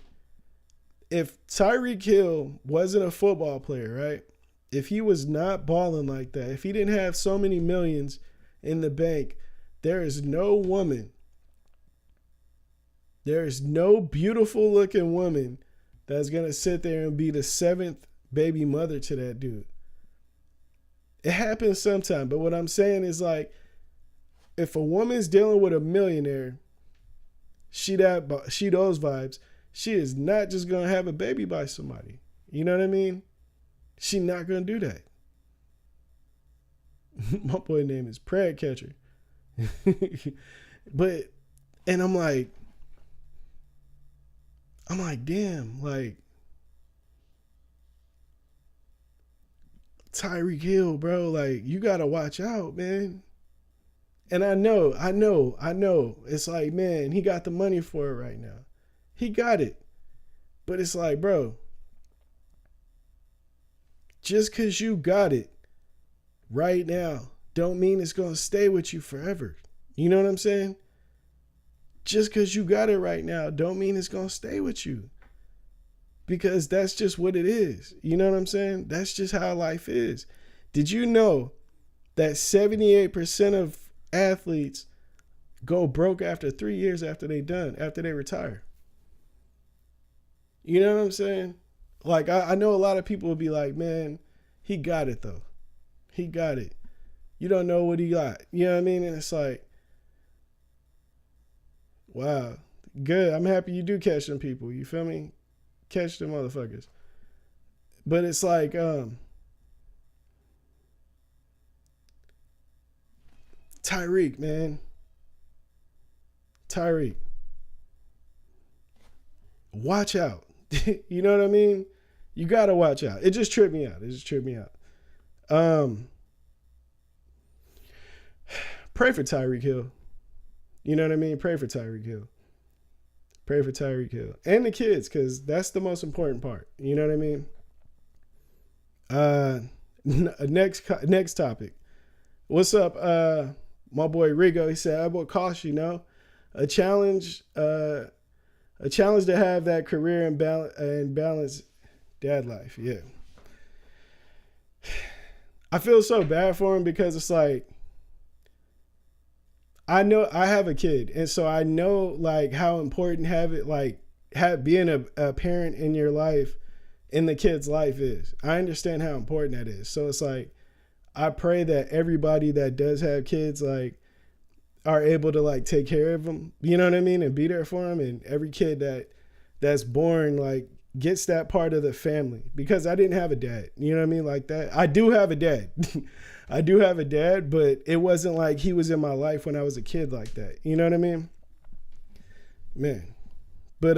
if Tyreek Hill wasn't a football player, right? If he was not balling like that, if he didn't have so many millions in the bank, there is no beautiful looking woman that's going to sit there and be the 7th baby mother to that dude. It happens sometime, but what I'm saying is, like, if a woman's dealing with a millionaire, she those vibes, she is not just going to have a baby by somebody. You know what I mean? She not going to do that. My boy name is Prad Catcher. And I'm like, damn, like, Tyreek Hill, bro, like, you got to watch out, man. And I know. It's like, man, he got the money for it right now. He got it. But it's like, bro, just because you got it right now don't mean it's going to stay with you forever. You know what I'm saying? Just because you got it right now don't mean it's going to stay with you. Because that's just what it is. You know what I'm saying? That's just how life is. Did you know that 78% of athletes go broke after 3 years after they retire? You know what I'm saying? Like, I know a lot of people will be like, man, he got it though. He got it. You don't know what he got. You know what I mean? And it's like, wow, good. I'm happy you do catch them people. You feel me? Catch them motherfuckers. But it's like, Tyreek, man. Tyreek. Watch out. You know what I mean? You got to watch out. It just tripped me out. Pray for Tyreek Hill. You know what I mean? Pray for Tyreek Hill. Pray for Tyreek Hill. And the kids, because that's the most important part. You know what I mean? Next topic. What's up, my boy Rigo, he said, "What cost you know? A challenge to have that career and balance dad life." Yeah. I feel so bad for him because it's like, I know I have a kid, and so I know like how important being a parent in your life, in the kid's life is. I understand how important that is. So it's like, I pray that everybody that does have kids like are able to like take care of them, you know what I mean, and be there for them. And every kid that's born like gets that part of the family, because I didn't have a dad, you know what I mean, like that. I do have a dad. I do have a dad, but it wasn't like he was in my life when I was a kid like that, you know what I mean, man. But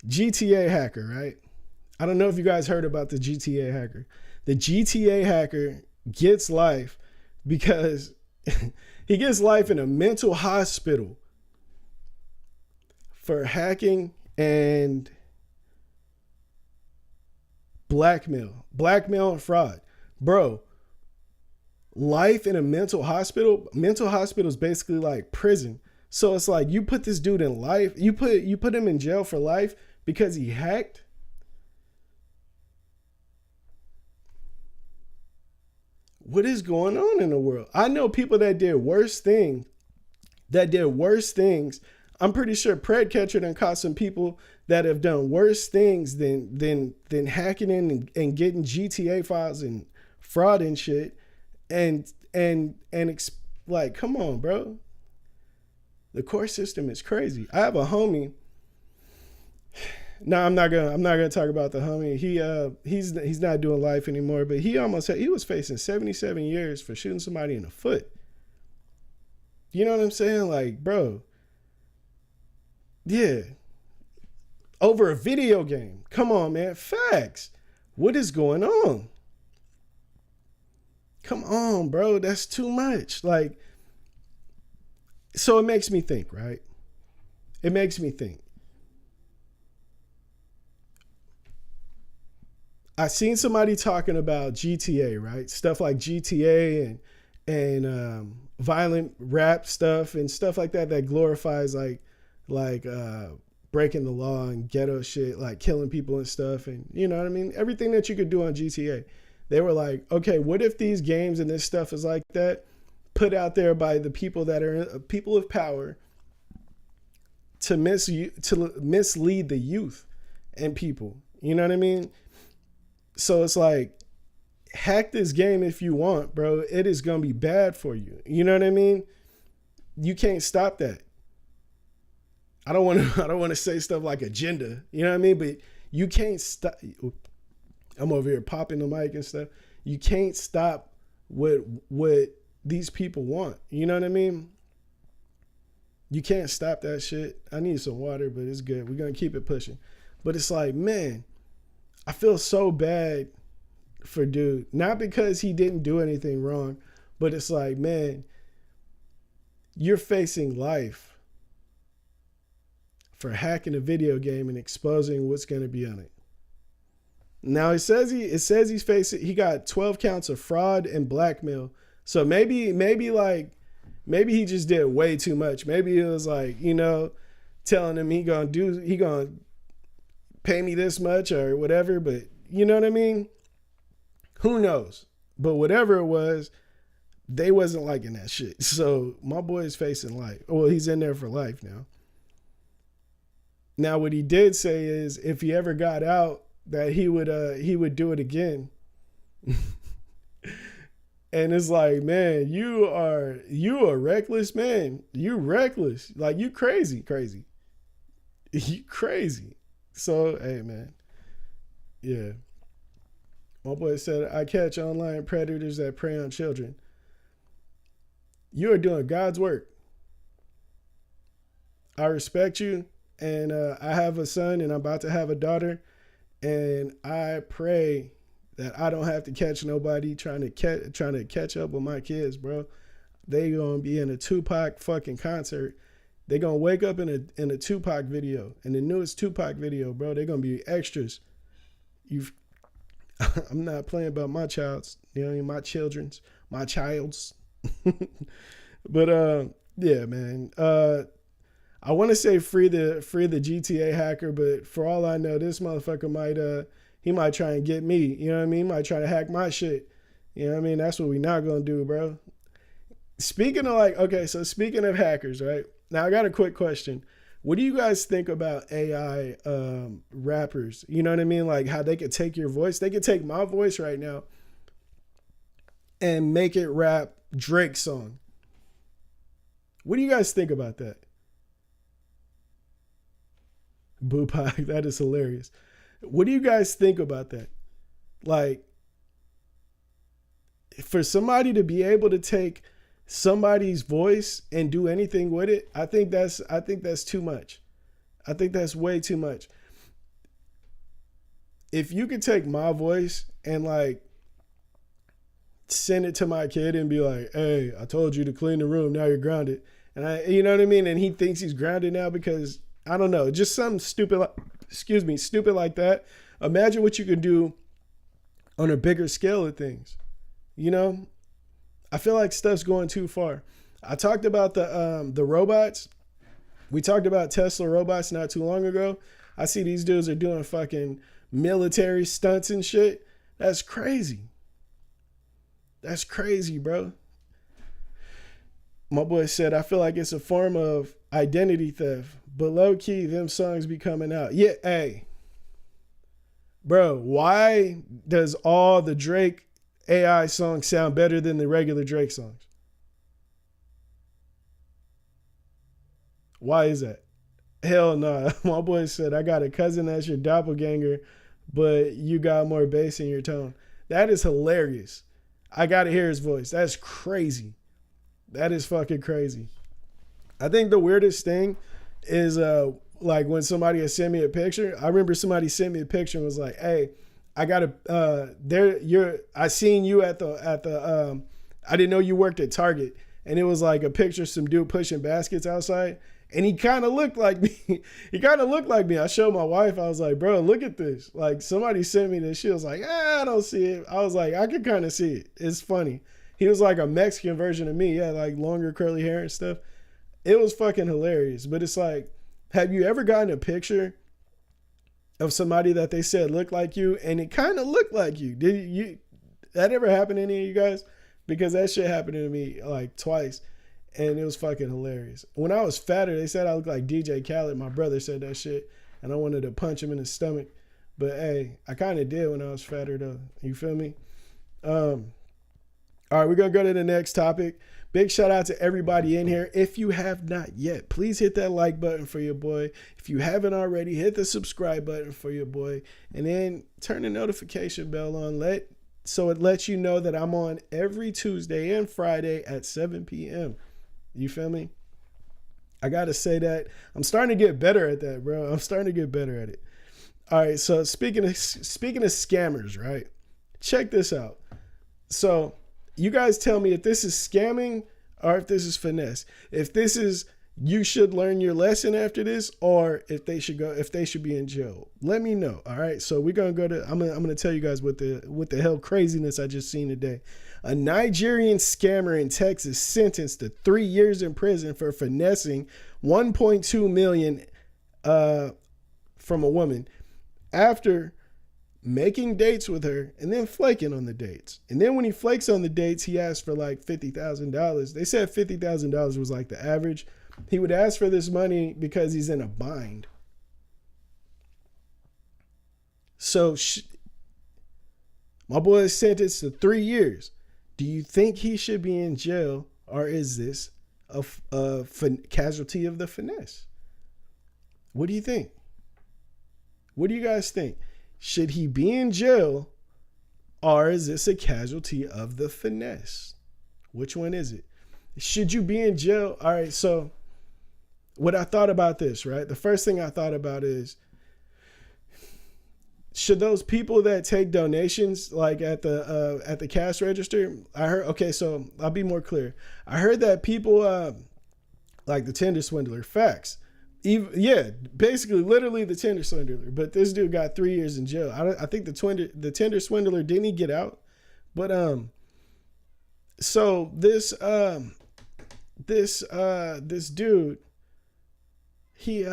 GTA hacker, right? I don't know if you guys heard about the GTA hacker. The GTA hacker gets life because he gets life in a mental hospital for hacking and blackmail and fraud. Bro, life in a mental hospital is basically like prison. So it's like, you put this dude in life, you put him in jail for life because he hacked. What is going on in the world? I know people that did worse things. I'm pretty sure Pred Catcher done caught some people that have done worse things than hacking in and getting GTA files and fraud and shit. Like, come on, bro. The court system is crazy. I have a homie. No, I'm not gonna talk about the homie. He's not doing life anymore, but he was facing 77 years for shooting somebody in the foot. You know what I'm saying? Like, bro. Yeah. Over a video game. Come on, man. Facts. What is going on? Come on, bro. That's too much. Like, so it makes me think, right? It makes me think. I seen somebody talking about GTA, right? Stuff like GTA and violent rap stuff and stuff like that glorifies like breaking the law and ghetto shit, like killing people and stuff, and you know what I mean? Everything that you could do on GTA. They were like, okay, what if these games and this stuff is like that, put out there by the people that are people of power to mislead the youth and people, you know what I mean? So it's like, hack this game if you want, bro. It is gonna be bad for you. You know what I mean? You can't stop that. I don't want to say stuff like agenda, you know what I mean? But you can't stop. I'm over here popping the mic and stuff. You can't stop what these people want. You know what I mean? You can't stop that shit. I need some water, but it's good. We're gonna keep it pushing. But it's like, man, I feel so bad for dude. Not because he didn't do anything wrong, but it's like, man, you're facing life for hacking a video game and exposing what's going to be on it. Now it says he got 12 counts of fraud and blackmail. So maybe he just did way too much. Maybe it was like, you know, telling him he gonna pay me this much or whatever, but you know what I mean? Who knows? But whatever it was, they wasn't liking that shit. So my boy is facing life. Well, he's in there for life now. Now, what he did say is if he ever got out, that he would do it again. And it's like, man, you a reckless man. You reckless. Like, you crazy. You crazy. So, hey, man. Yeah. My boy said, I catch online predators that prey on children. You are doing God's work. I respect you. And I have a son and I'm about to have a daughter. And I pray that I don't have to catch nobody trying to catch up with my kids, bro. They gonna be in a Tupac fucking concert. They gonna wake up in a Tupac video, in the newest Tupac video, bro. They gonna be extras. I'm not playing about my child's, you know, my child's. But yeah, man. I want to say free the GTA hacker, but for all I know, this motherfucker might try and get me. You know what I mean? He might try to hack my shit. You know what I mean? That's what we not gonna do, bro. Speaking of hackers, right? Now I got a quick question. What do you guys think about AI rappers? You know what I mean? Like how they could take your voice. They could take my voice right now and make it rap Drake's song. What do you guys think about that? Boopak, that is hilarious. What do you guys think about that? Like, for somebody to be able to take somebody's voice and do anything with it, I think that's too much. I think that's way too much. If you could take my voice and like send it to my kid and be like, "Hey, I told you to clean the room, now you're grounded." And you know what I mean? And he thinks he's grounded now because I don't know, just something stupid like that. Imagine what you could do on a bigger scale of things. You know, I feel like stuff's going too far. I talked about the robots. We talked about Tesla robots not too long ago. I see these dudes are doing fucking military stunts and shit. That's crazy. That's crazy, bro. My boy said, I feel like it's a form of identity theft, but low key, them songs be coming out. Yeah, hey, bro, why does all the Drake AI songs sound better than the regular Drake songs? Why is that? Hell no. Nah. My boy said, I got a cousin that's your doppelganger, but you got more bass in your tone. That is hilarious. I got to hear his voice. That's crazy. That is fucking crazy. I think the weirdest thing is like when somebody has sent me a picture. I remember somebody sent me a picture and was like, "Hey, I got I seen you at the I didn't know you worked at Target." And it was like a picture of some dude pushing baskets outside. And he kind of looked like me. I showed my wife. I was like, "Bro, look at this." Like somebody sent me this. She was like, "I don't see it." I was like, "I can kind of see it. It's funny." He was like a Mexican version of me. He had like longer curly hair and stuff. It was fucking hilarious. But it's like, have you ever gotten a picture of somebody that they said looked like you and it kind of looked like you? That ever happen to any of you guys? Because that shit happened to me like twice. And it was fucking hilarious. When I was fatter, they said I looked like DJ Khaled. My brother said that shit. And I wanted to punch him in his stomach. But hey, I kind of did when I was fatter though. You feel me? All right, we're going to go to the next topic. Big shout out to everybody in here. If you have not yet, please hit that like button for your boy. If you haven't already, hit the subscribe button for your boy. And then turn the notification bell on so it lets you know that I'm on every Tuesday and Friday at 7 p.m. You feel me? I got to say that. I'm starting to get better at that, bro. I'm starting to get better at it. All right, so speaking of scammers, right? Check this out. So you guys tell me if this is scamming or if this is finesse. If this is you should learn your lesson after this, or if they should be in jail. Let me know. All right. So we're gonna I'm gonna tell you guys what the hell craziness I just seen today. A Nigerian scammer in Texas sentenced to 3 years in prison for finessing 1.2 million from a woman after making dates with her and then flaking on the dates. And then when he flakes on the dates, he asked for like $50,000. They said $50,000 was like the average. He would ask for this money because he's in a bind. So my boy is sentenced to 3 years. Do you think he should be in jail, or is this a casualty of the finesse? What do you think? What do you guys think? Should he be in jail, or is this a casualty of the finesse? Which one is it? Should you be in jail? All right, so what I thought about this, right? The first thing I thought about is, should those people that take donations, like at the cash register, I heard, okay, so I'll be more clear. I heard that people like the Tinder swindler, facts. Basically, literally the Tinder swindler. But this dude got 3 years in jail. I think the Tinder swindler, didn't he get out? But So this dude, he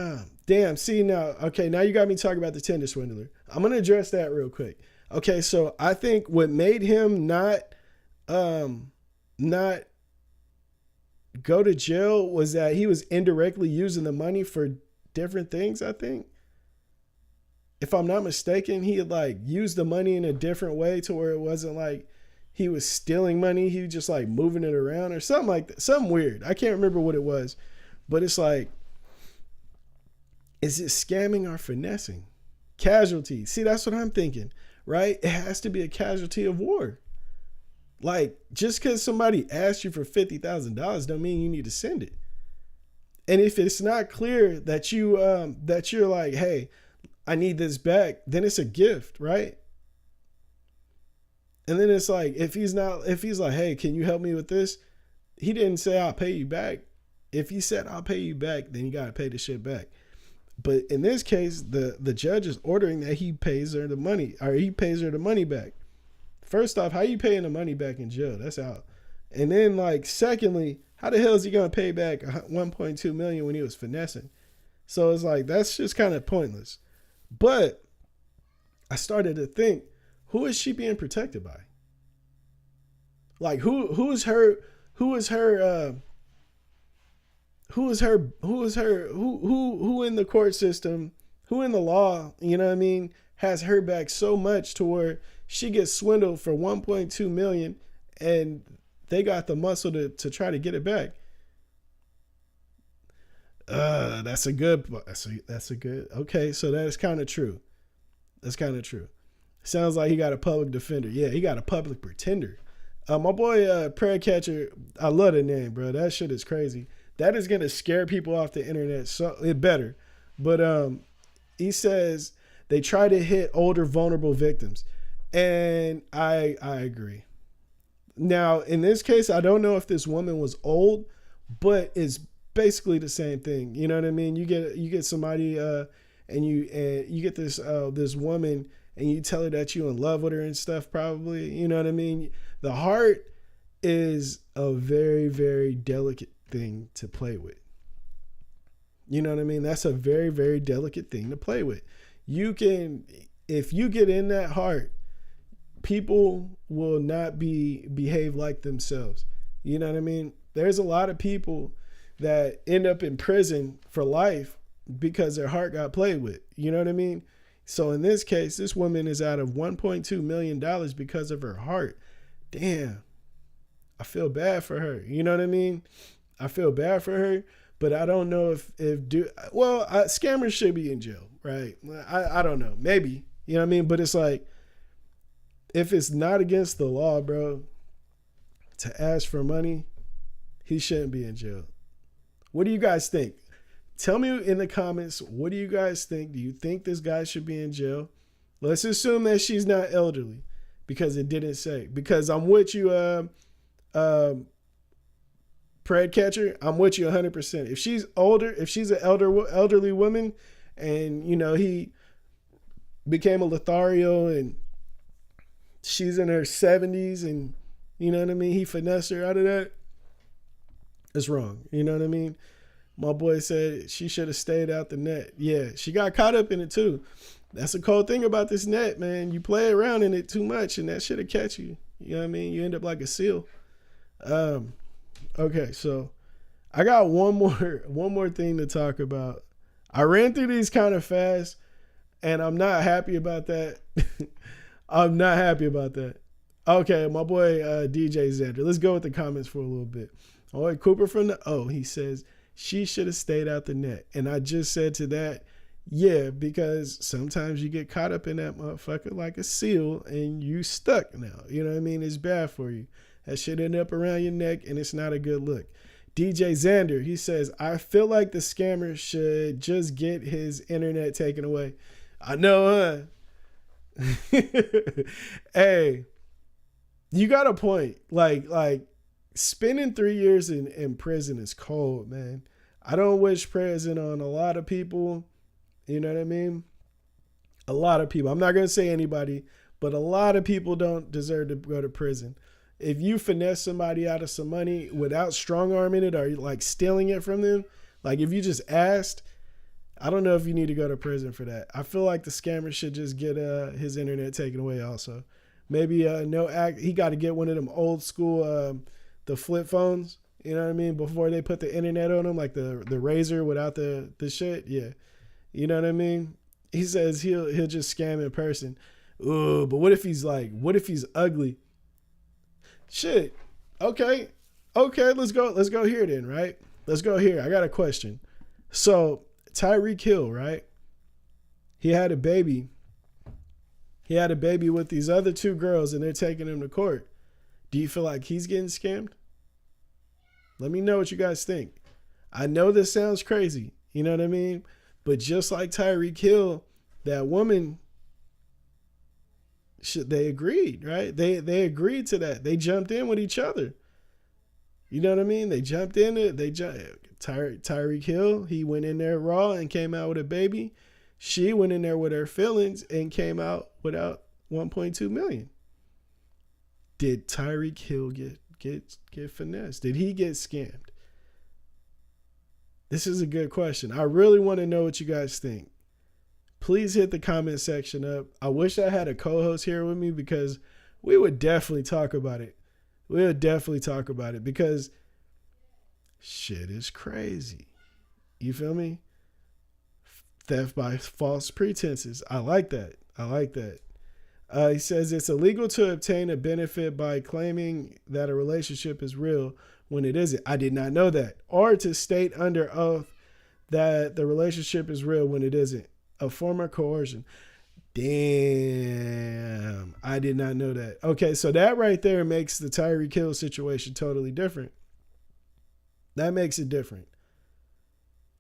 damn, see now, okay, now you got me talking about the Tinder swindler. I'm gonna address that real quick. Okay, so I think what made him not go to jail was that he was indirectly using the money for different things, I think. If I'm not mistaken, he had like used the money in a different way to where it wasn't like he was stealing money. He was just like moving it around or something like that. Something weird. I can't remember what it was, but it's like, is it scamming or finessing? Casualty. See, that's what I'm thinking, right? It has to be a casualty of war. Like, just because somebody asked you for $50,000 don't mean you need to send it. And if it's not clear that you're like, hey, I need this back, then it's a gift, right? And then it's like, if he's like, hey, can you help me with this? He didn't say, I'll pay you back. If he said, I'll pay you back, then you got to pay the shit back. But in this case, the judge is ordering that he pays her the money, or he pays her the money back. First off, how you paying the money back in jail? That's out. And then like, secondly, how the hell is he going to pay back $1.2 million when he was finessing? So it's like, that's just kind of pointless. But I started to think, who is she being protected by? Like who in the court system, who in the law, you know what I mean, has her back so much to where she gets swindled for 1.2 million and they got the muscle to try to get it back. That's a good, okay. So that's kind of true. Sounds like he got a public defender. Yeah, he got a public pretender. My boy, Prayer Catcher, I love the name, bro. That shit is crazy. That is going to scare people off the internet. So it better. But he says they try to hit older, vulnerable victims. And I agree. Now, in this case, I don't know if this woman was old, but it's basically the same thing. You know what I mean? You get somebody and you get this woman and you tell her that you're in love with her and stuff, probably. You know what I mean? The heart is a very, very delicate thing to play with. You know what I mean? That's a very, very delicate thing to play with. If you get in that heart, people will not behave like themselves. You know what I mean? There's a lot of people that end up in prison for life because their heart got played with. You know what I mean? So in this case, this woman is out of $1.2 million because of her heart. Damn. I feel bad for her. You know what I mean? I feel bad for her, but I don't know scammers should be in jail, right? I don't know. Maybe. You know what I mean? But it's like, if it's not against the law, bro, to ask for money, he shouldn't be in jail. What do you guys think? Tell me in the comments, what do you guys think? Do you think this guy should be in jail? Let's assume that she's not elderly because it didn't say. Because I'm with you, Pred Catcher, I'm with you 100%. If she's older, if she's an elderly woman and, you know, he became a Lothario and she's in her 70s and, you know what I mean, he finessed her out of that, it's wrong. You know what I mean? My boy said she should have stayed out the net. Yeah, she got caught up in it too. That's the cold thing about this net, man. You play around in it too much and that shit'll catch you. You know what I mean? You end up like a seal. Okay, so I got one more thing to talk about. I ran through these kind of fast and I'm not happy about that. I'm not happy about that. Okay, my boy DJ Xander. Let's go with the comments for a little bit. Oh, wait, Cooper from he says she should have stayed out the net. And I just said to that, yeah, because sometimes you get caught up in that motherfucker like a seal and you stuck now. You know what I mean? It's bad for you. That shit end up around your neck and it's not a good look. DJ Xander, he says, I feel like the scammer should just get his internet taken away. I know, huh? Hey, you got a point. Like spending 3 years in prison is cold, man. I don't wish prison on a lot of people. You know what I mean? A lot of people. I'm not going to say anybody, but a lot of people don't deserve to go to prison. if you finesse somebody out of some money without strong arming it or like stealing it from them, like if you just asked, I don't know if you need to go to prison for that. I feel like the scammer should just get his internet taken away also. Maybe he got to get one of them old school the flip phones, you know what I mean, before they put the internet on them, like the Razor without the shit. Yeah. You know what I mean? He says he'll just scam in person. Ooh, but what if he's ugly? Shit. Okay, let's go here then, right? Let's go here. I got a question. So Tyreek Hill, right? He had a baby with these other two girls and they're taking him to court. Do you feel like he's getting scammed? Let me know what you guys think. I know this sounds crazy, you know what I mean? But just like Tyreek Hill, that woman, they agreed, right? They agreed to that. They jumped in with each other. You know what I mean? They jumped in it. Tyreek Hill, he went in there raw and came out with a baby. She went in there with her feelings and came out without 1.2 million. Did Tyreek Hill get finessed? Did he get scammed? This is a good question. I really want to know what you guys think. Please hit the comment section up. I wish I had a co-host here with me because we would definitely talk about it. Because shit is crazy. You feel me? Theft by false pretenses. I like that. He says it's illegal to obtain a benefit by claiming that a relationship is real when it isn't. I did not know that. Or to state under oath that the relationship is real when it isn't. A form of coercion. Damn. I did not know that. Okay, so that right there makes the Tyreek Hill situation totally different. That makes it different.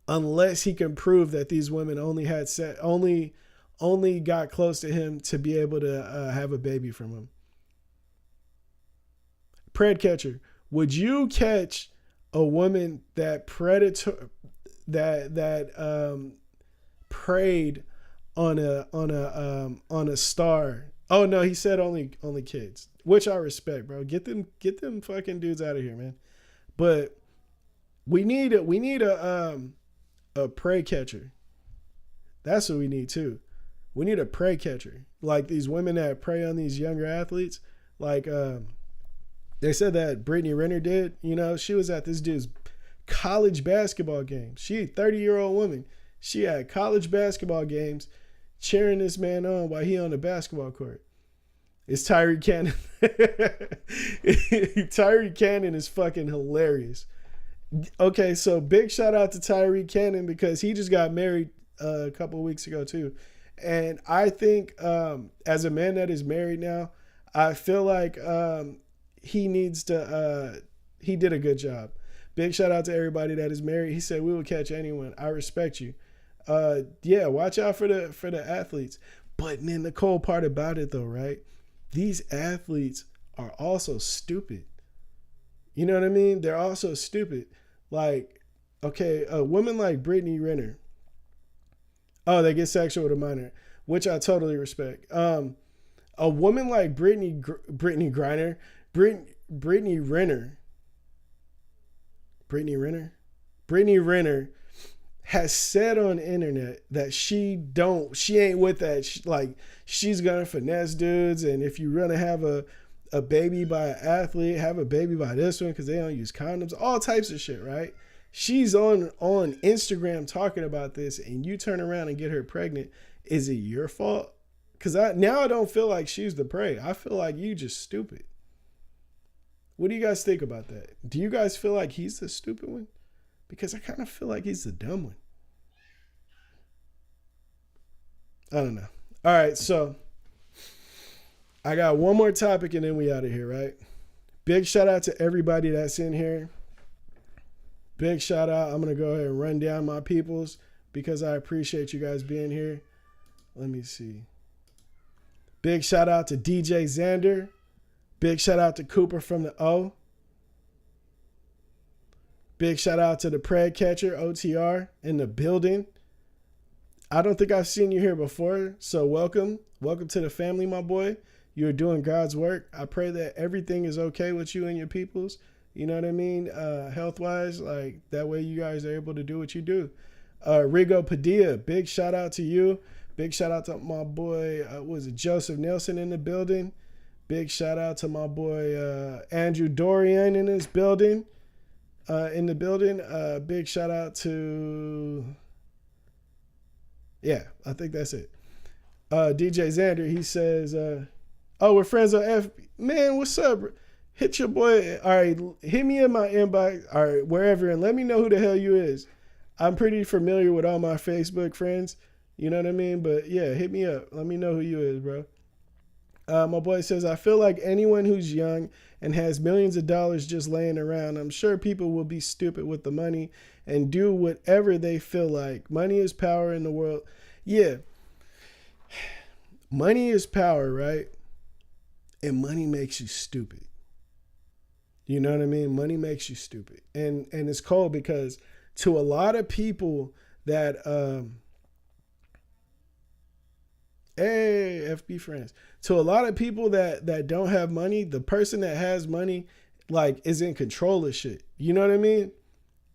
Unless he can prove that these women only got close to him to be able to have a baby from him. Pred catcher. Would you catch a woman that preyed on a star? Oh no, he said only kids, which I respect, bro. Get them fucking dudes out of here, man. But we need a prey catcher. That's what we need too. We need a prey catcher, like these women that prey on these younger athletes. Like they said that Brittany Renner did. You know, she was at this dude's college basketball game. She a 30-year-old woman. She had college basketball games, cheering this man on while he on the basketball court. It's Tyreek Cannon. Tyreek Cannon is fucking hilarious. Okay, so big shout out to Tyreek Cannon because he just got married a couple of weeks ago too. And I think as a man that is married now, I feel like he did a good job. Big shout out to everybody that is married. He said, we will catch anyone. I respect you. Yeah, watch out for the athletes. But then the cold part about it though, right? These athletes are also stupid. You know what I mean? They're also stupid. Like, okay, a woman like Brittany Renner. Oh, they get sexual with a minor, which I totally respect. A woman like Brittany Renner has said on the internet that she ain't with that. She's gonna finesse dudes, and if you're gonna have a baby by an athlete, have a baby by this one because they don't use condoms, all types of shit, right? She's on Instagram talking about this, and you turn around and get her pregnant. Is it your fault? Because I don't feel like she's the prey. I feel like you just stupid. What do you guys think about that? Do you guys feel like he's the stupid one? Because I kind of feel like he's the dumb one. I don't know. All right, so I got one more topic and then we out of here, right? Big shout out to everybody that's in here. Big shout out. I'm going to go ahead and run down my peoples because I appreciate you guys being here. Let me see. Big shout out to DJ Xander. Big shout out to Cooper from the O. Big shout out to the Pred Catcher, OTR, in the building. I don't think I've seen you here before, so welcome. Welcome to the family, my boy. you're doing God's work. I pray that everything is okay with you and your peoples. You know what I mean? Health wise, like that way you guys are able to do what you do. Rigo Padilla, big shout out to you. Big shout out to my boy, was it Joseph Nelson in the building? Big shout out to my boy Andrew Dorian in his building. Big shout out to, yeah, I think that's it. DJ Xander, he says, oh, we're friends on F. Man, what's up? Hit your boy. All right, hit me in my inbox, all right, wherever, and let me know who the hell you is. I'm pretty familiar with all my Facebook friends. You know what I mean? But yeah, hit me up. Let me know who you is, bro. My boy says, I feel like anyone who's young and has millions of dollars just laying around, I'm sure people will be stupid with the money and do whatever they feel like. Money is power in the world. Yeah. Money is power, right? And money makes you stupid. You know what I mean? Money makes you stupid. And it's cold because to a lot of people that, hey, FB friends. To a lot of people that don't have money, the person that has money, like, is in control of shit. You know what I mean?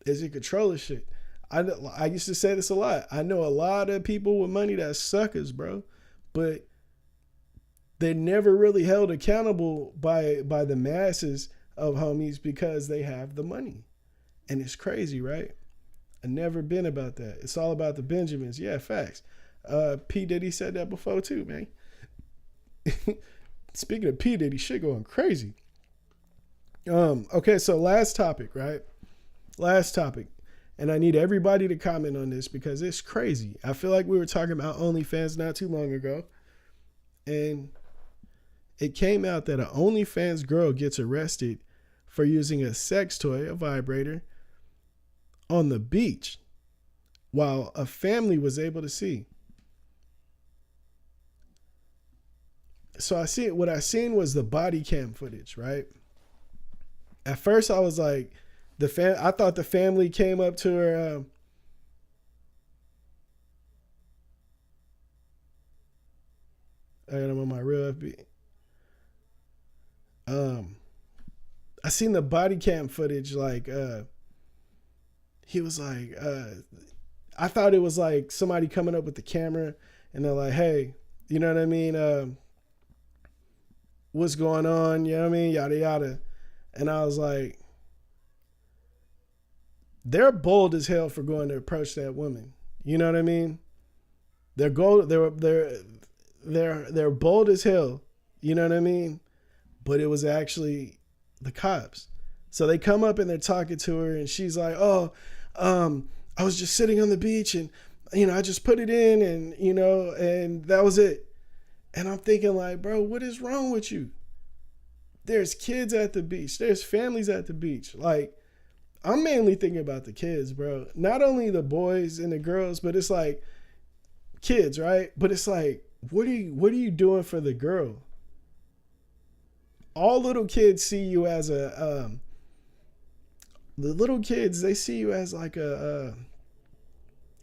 Is in control of shit. I used to say this a lot. I know a lot of people with money that suckers, bro. But they're never really held accountable by the masses of homies because they have the money. And it's crazy, right? I've never been about that. It's all about the Benjamins. Yeah, facts. P. Diddy said that before too, man. Speaking of P. Diddy, shit going crazy. Okay, so last topic, right? Last topic. And I need everybody to comment on this because it's crazy. I feel like we were talking about OnlyFans not too long ago. And it came out that an OnlyFans girl gets arrested for using a sex toy, a vibrator, on the beach while a family was able to see. So what I seen was the body cam footage, right? At first I was like, I thought the family came up to her. I'm on my real FB. I seen the body cam footage, like, he was like, I thought it was like somebody coming up with the camera and they're like, hey, you know what I mean? What's going on? You know what I mean? Yada, yada. And I was like, they're bold as hell for going to approach that woman. You know what I mean? They're bold as hell. You know what I mean? But it was actually the cops. So they come up and they're talking to her and she's like, I was just sitting on the beach and, I just put it in and, and that was it. And I'm thinking like, bro, what is wrong with you? There's kids at the beach. There's families at the beach. Like, I'm mainly thinking about the kids, bro. Not only the boys and the girls, but it's like kids, right? But it's like, what are you doing for the girl? All little kids see you as the little kids, they see you as like a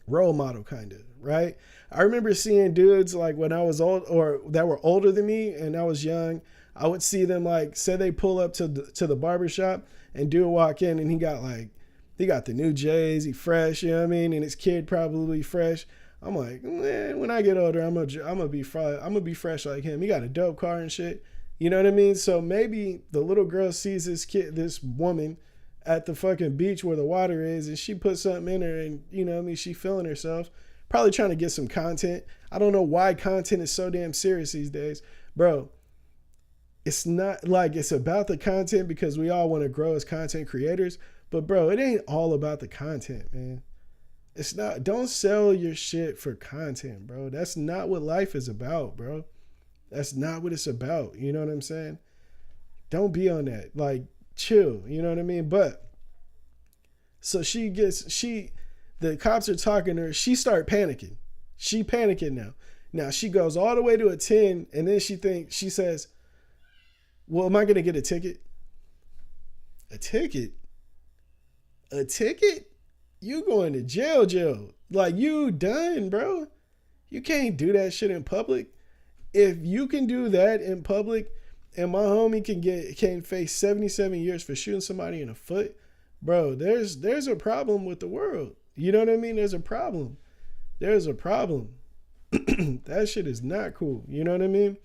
role model kind of, right? I remember seeing dudes like when I was old or that were older than me and I was young, I would see them like, say they pull up to the barbershop and dude walk in and he got the new J's, he fresh, you know what I mean? And his kid probably fresh. I'm like, man, when I get older, I'm gonna be fresh like him. He got a dope car and shit. You know what I mean? So maybe the little girl sees this woman at the fucking beach where the water is and she puts something in her and, you know what I mean, she feeling herself. Probably trying to get some content. I don't know why content is so damn serious these days. Bro, it's not like it's about the content because we all want to grow as content creators. But bro, it ain't all about the content, man. It's not. Don't sell your shit for content, bro. That's not what life is about, bro. That's not what it's about. You know what I'm saying? Don't be on that. Like, chill. You know what I mean? But so the cops are talking to her. She start panicking. She panicking now. Now she goes all the way to a 10 and then she says, well, am I going to get a ticket? A ticket? A ticket? You going to jail. Like, you done, bro. You can't do that shit in public. if you can do that in public, and my homie can face 77 years for shooting somebody in the foot, bro, there's a problem with the world. You know what I mean? There's a problem. There's a problem. That shit is not cool. You know what I mean?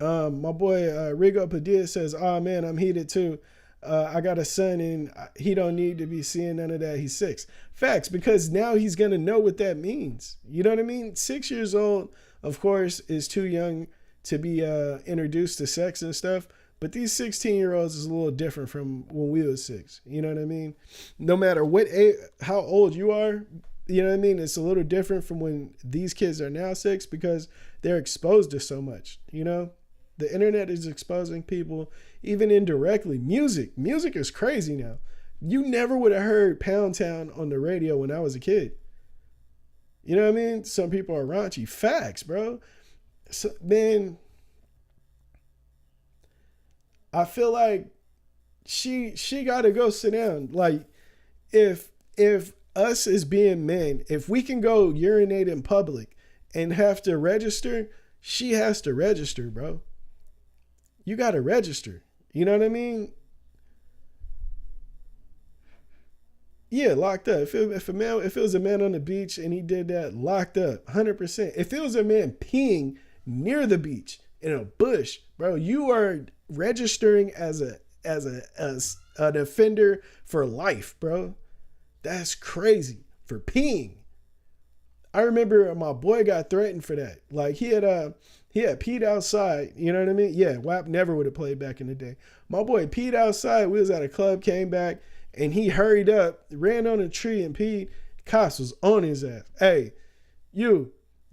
My boy Rigo Padilla says, "Oh man, I'm heated too. I got a son and he don't need to be seeing none of that. He's 6." Facts, because now he's gonna know what that means. You know what I mean? 6 years old, of course, is too young to be introduced to sex and stuff. But these 16-year-olds is a little different from when we was 6. You know what I mean? No matter what age, how old you are, you know what I mean? It's a little different from when these kids are now 6 because they're exposed to so much, you know? The internet is exposing people, even indirectly. Music is crazy now. You never would have heard Pound Town on the radio when I was a kid. You know what I mean? Some people are raunchy. Facts, bro. So, man, I feel like she got to go sit down. Like, if us as being men, if we can go urinate in public and have to register, she has to register, bro. You got to register. You know what I mean? Yeah, locked up. If it was a man on the beach and he did that, locked up, 100%. If it was a man peeing near the beach in a bush, bro, you are registering as an offender for life, bro. That's crazy, for peeing. I remember my boy got threatened for that. Like he had peed outside. You know what I mean? Yeah, WAP never would have played back in the day. My boy peed outside. We was at a club, came back, and he hurried up, ran on a tree and peed. Cops was on his ass. Hey, you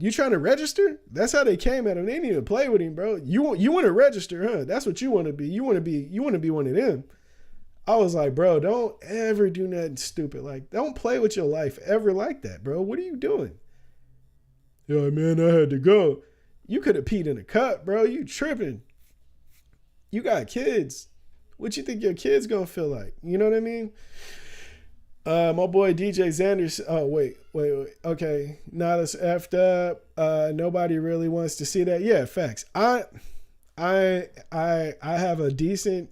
trying to register? That's how they came at him. They didn't even play with him, bro. You want to register, huh? That's what you want to be. You want to be one of them. I was like, bro, don't ever do nothing stupid. Like, don't play with your life ever like that, bro. What are you doing? Yo, man, I had to go. You could have peed in a cup, bro. You tripping. You got kids. What you think your kid's gonna feel like? You know what I mean? My boy DJ Xander. Oh, wait. Okay. Not as effed up. Nobody really wants to see that. Yeah, facts. I have a decent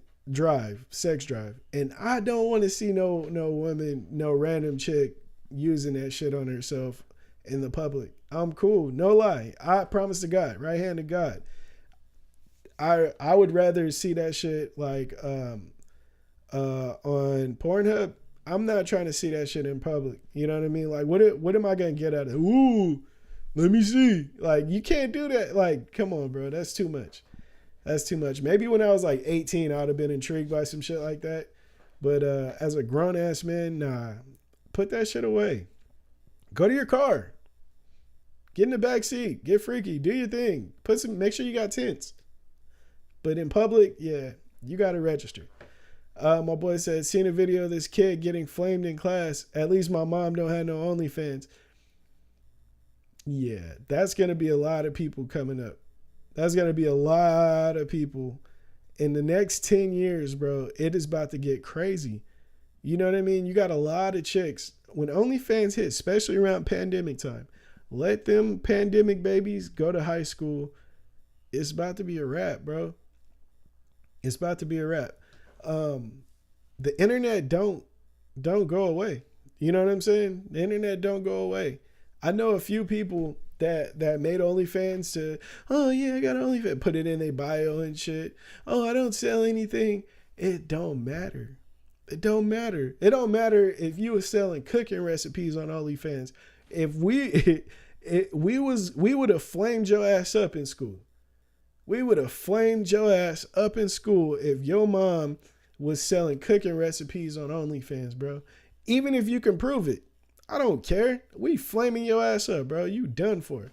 sex drive, and I don't want to see no woman, no random chick using that shit on herself in the public. I'm cool. No lie. I promise to God, right hand to God. I would rather see that shit like on Pornhub. I'm not trying to see that shit in public. You know what I mean? Like, what am I gonna get out of it? Ooh, let me see. Like, you can't do that. Like, come on, bro. That's too much. That's too much. Maybe when I was like 18, I would have been intrigued by some shit like that. But as a grown ass man, nah. Put that shit away. Go to your car. Get in the back seat. Get freaky. Do your thing. Make sure you got tents. But in public, yeah, you got to register. My boy said, seen a video of this kid getting flamed in class. At least my mom don't have no OnlyFans. Yeah, that's going to be a lot of people coming up. That's going to be a lot of people. In the next 10 years, bro, it is about to get crazy. You know what I mean? You got a lot of chicks. When OnlyFans hit, especially around pandemic time, let them pandemic babies go to high school. It's about to be a wrap, bro. It's about to be a wrap. The internet don't go away. You know what I'm saying? The internet don't go away. I know a few people that made OnlyFans to, oh yeah, I got OnlyFans, put it in their bio and shit. Oh, I don't sell anything. It don't matter. It don't matter. It don't matter if you were selling cooking recipes on OnlyFans. If we would have flamed your ass up in school. We would have flamed your ass up in school if your mom was selling cooking recipes on OnlyFans, bro. Even if you can prove it. I don't care. We flaming your ass up, bro. You done for.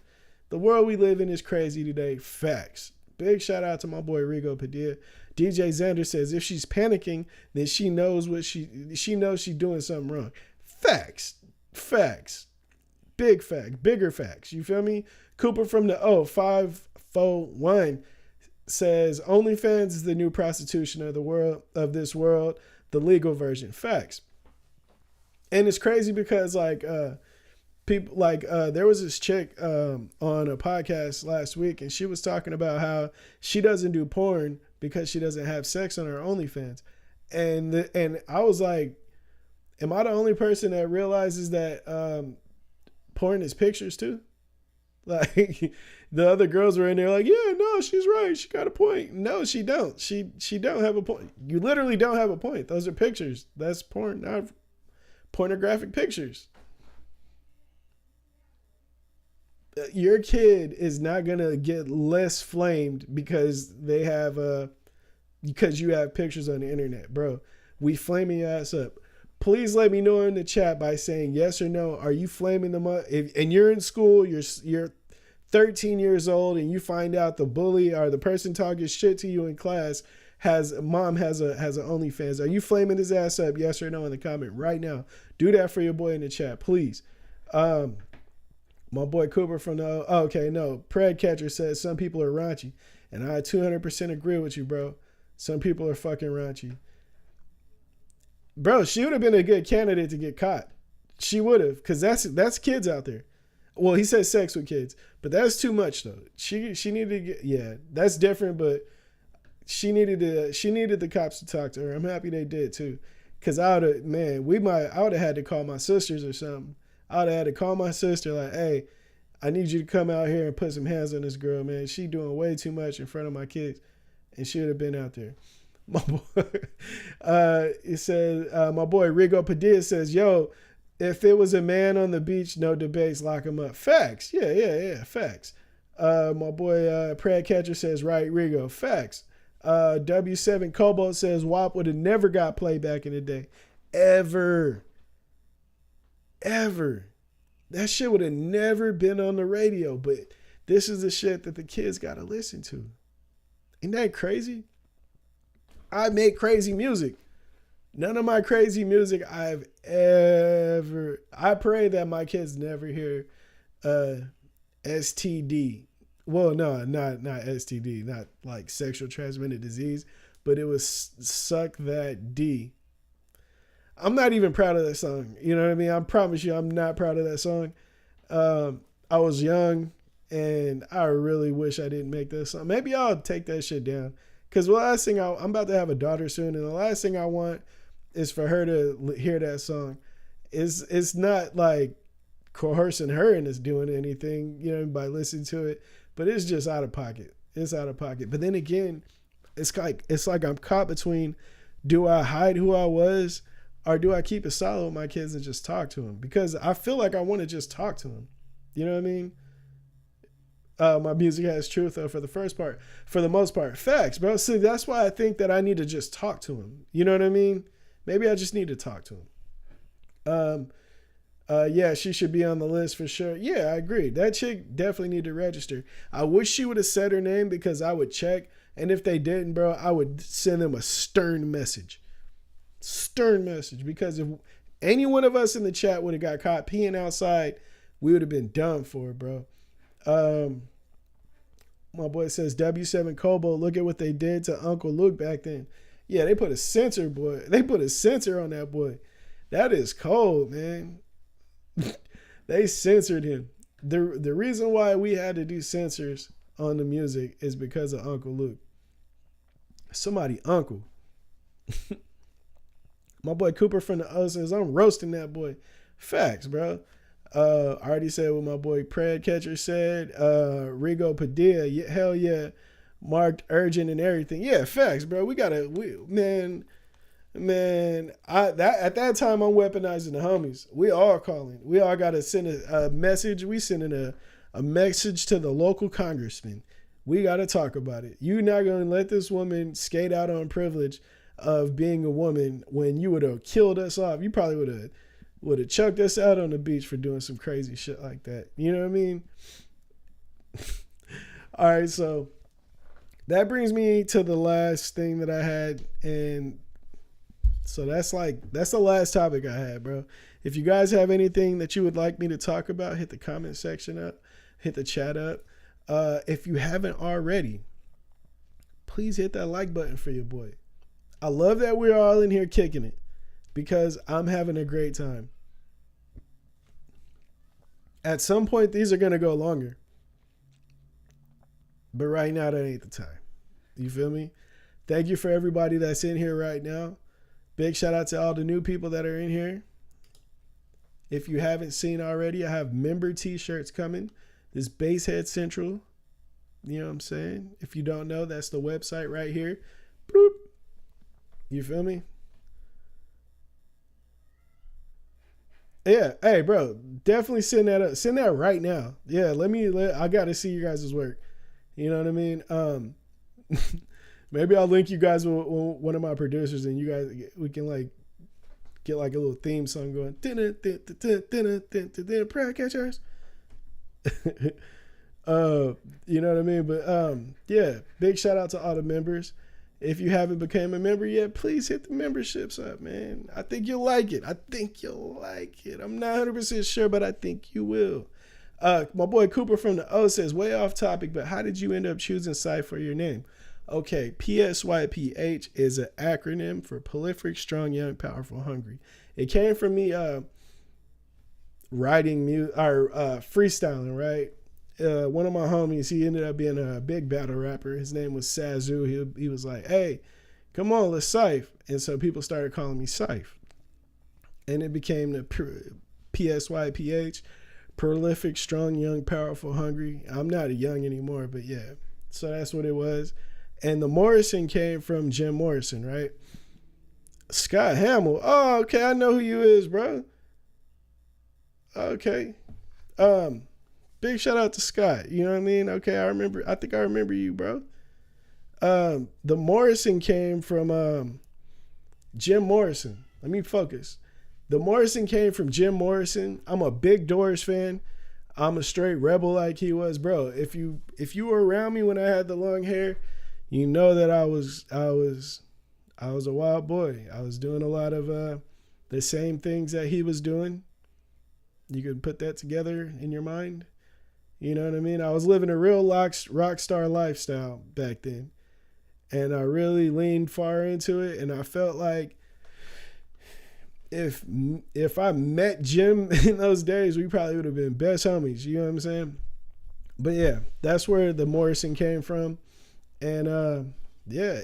The world we live in is crazy today. Facts. Big shout out to my boy Rigo Padilla. DJ Xander says if she's panicking, then she knows she knows she's doing something wrong. Facts. Facts. Big fact. Bigger facts. You feel me? Cooper from the 541 says OnlyFans is the new prostitution of this world, the legal version. Facts. And it's crazy because like people like there was this chick on a podcast last week, and she was talking about how she doesn't do porn because she doesn't have sex on her OnlyFans, and I was like, am I the only person that realizes that porn is pictures too? Like the other girls were in there like, yeah, no, she's right, she got a point. No, she don't. She don't have a point. You literally don't have a point. Those are pictures. That's porn, not pornographic pictures. Your kid is not gonna get less flamed because they have because you have pictures on the internet, bro. We flaming your ass up. Please let me know in the chat by saying yes or no. Are you flaming them up? And you're in school, you're 13 years old, and you find out the bully or the person talking shit to you in class has an OnlyFans. Are you flaming his ass up? Yes or no in the comment right now. Do that for your boy in the chat, please. My boy Cooper from Pred Catcher says some people are raunchy, and I 200% agree with you, bro. Some people are fucking raunchy. Bro, she would have been a good candidate to get caught. She would have, because that's kids out there. Well, he said sex with kids, but that's too much though. She needed to get, yeah, that's different, but she needed the cops to talk to her. I'm happy they did too, because I would have had to call my sisters or something. I would have had to call my sister like, hey, I need you to come out here and put some hands on this girl, man. She doing way too much in front of my kids, and she would have been out there. My boy, it says, my boy Rigo Padilla says, yo, if it was a man on the beach, no debates, lock him up. Facts. Yeah, facts. My boy Prad Catcher says, right, Rigo. Facts. W7 Cobalt says, WAP would have never got played back in the day. Ever. That shit would have never been on the radio, but this is the shit that the kids got to listen to. Ain't that crazy? I make crazy music. None of my crazy music I pray that my kids never hear STD. Well, no, not STD, not like sexual transmitted disease, but it was Suck That D. I'm not even proud of that song. You know what I mean? I promise you I'm not proud of that song. I was young and I really wish I didn't make that song. Maybe I'll take that shit down. Because the last thing I'm about to have a daughter soon, and the last thing I want is for her to hear that song. It's not like coercing her into doing anything, you know, by listening to it, but it's just out of pocket. It's out of pocket. But then again, it's like I'm caught between, do I hide who I was, or do I keep it solid with my kids and just talk to them? Because I feel like I want to just talk to them. You know what I mean? My music has truth though for the most part. Facts, bro. See, that's why I think that I need to just talk to him. You know what I mean? Maybe I just need to talk to him. Yeah, she should be on the list for sure. Yeah, I agree. That chick definitely need to register. I wish she would have said her name because I would check. And if they didn't, bro, I would send them a stern message. Stern message. Because if any one of us in the chat would have got caught peeing outside, we would have been done for, bro. My boy says W7 Kobo, look at what they did to Uncle Luke back then. Yeah, they put a censor, boy. They put a censor on that boy. That is cold, man. They censored him. The reason why we had to do censors on the music is because of Uncle Luke. Somebody uncle. My boy Cooper from the O says, I'm roasting that boy. Facts, bro. I already said what my boy Prad Catcher said. Rigo Padilla, yeah, hell yeah. Marked urgent and everything. Yeah, facts, bro. At that time I'm weaponizing the homies. We all calling. We all gotta send a message. We sending a message to the local congressman. We gotta talk about it. You're not gonna let this woman skate out on privilege of being a woman when you would have killed us off. You probably would have chucked us out on the beach for doing some crazy shit like that. You know what I mean? All right, so that brings me to the last thing that I had, and so that's the last topic I had, bro. If you guys have anything that you would like me to talk about, hit the comment section up, hit the chat up. If you haven't already, please hit that like button for your boy. I love that we're all in here kicking it because I'm having a great time. At some point, these are going to go longer. But right now, that ain't the time. You feel me? Thank you for everybody that's in here right now. Big shout out to all the new people that are in here. If you haven't seen already, I have member t-shirts coming. This Basshead Central. You know what I'm saying? If you don't know, that's the website right here. Bloop. You feel me? Yeah. Hey, bro. Definitely send that up. Send that right now. Yeah. I got to see you guys' work. You know what I mean? Maybe I'll link you guys with one of my producers, and you guys, we can like get like a little theme song going. Prayer catchers. You know what I mean? But yeah, big shout out to all the members. If you haven't become a member yet, please hit the memberships up, man. I think you'll like it. I'm not 100% sure, but I think you will. My boy Cooper from the O says, way off topic, but how did you end up choosing Cyph for your name? Okay, PSYPH is an acronym for Prolific, Strong, Young, Powerful, Hungry. It came from me writing music or freestyling, right? One of my homies, he ended up being a big battle rapper. His name was Sazu. He was like, hey, come on, let's Cyph. And so people started calling me Cyph. And it became the PSYPH, Prolific, Strong, Young, Powerful, Hungry. I'm not a young anymore, but yeah. So that's what it was. And the Morrison came from Jim Morrison, right? Scott Hamill. Oh, okay. I know who you is, bro. Okay. Big shout out to Scott. You know what I mean? Okay, I think I remember you, bro. The Morrison came from Jim Morrison. Let me focus. The Morrison came from Jim Morrison. I'm a big Doors fan. I'm a straight rebel like he was, bro. If you were around me when I had the long hair, you know that I was a wild boy. I was doing a lot of the same things that he was doing. You could put that together in your mind. You know what I mean? I was living a real rock star lifestyle back then. And I really leaned far into it. And I felt like if I met Jim in those days, we probably would have been best homies. You know what I'm saying? But yeah, that's where the Morrison came from. And yeah,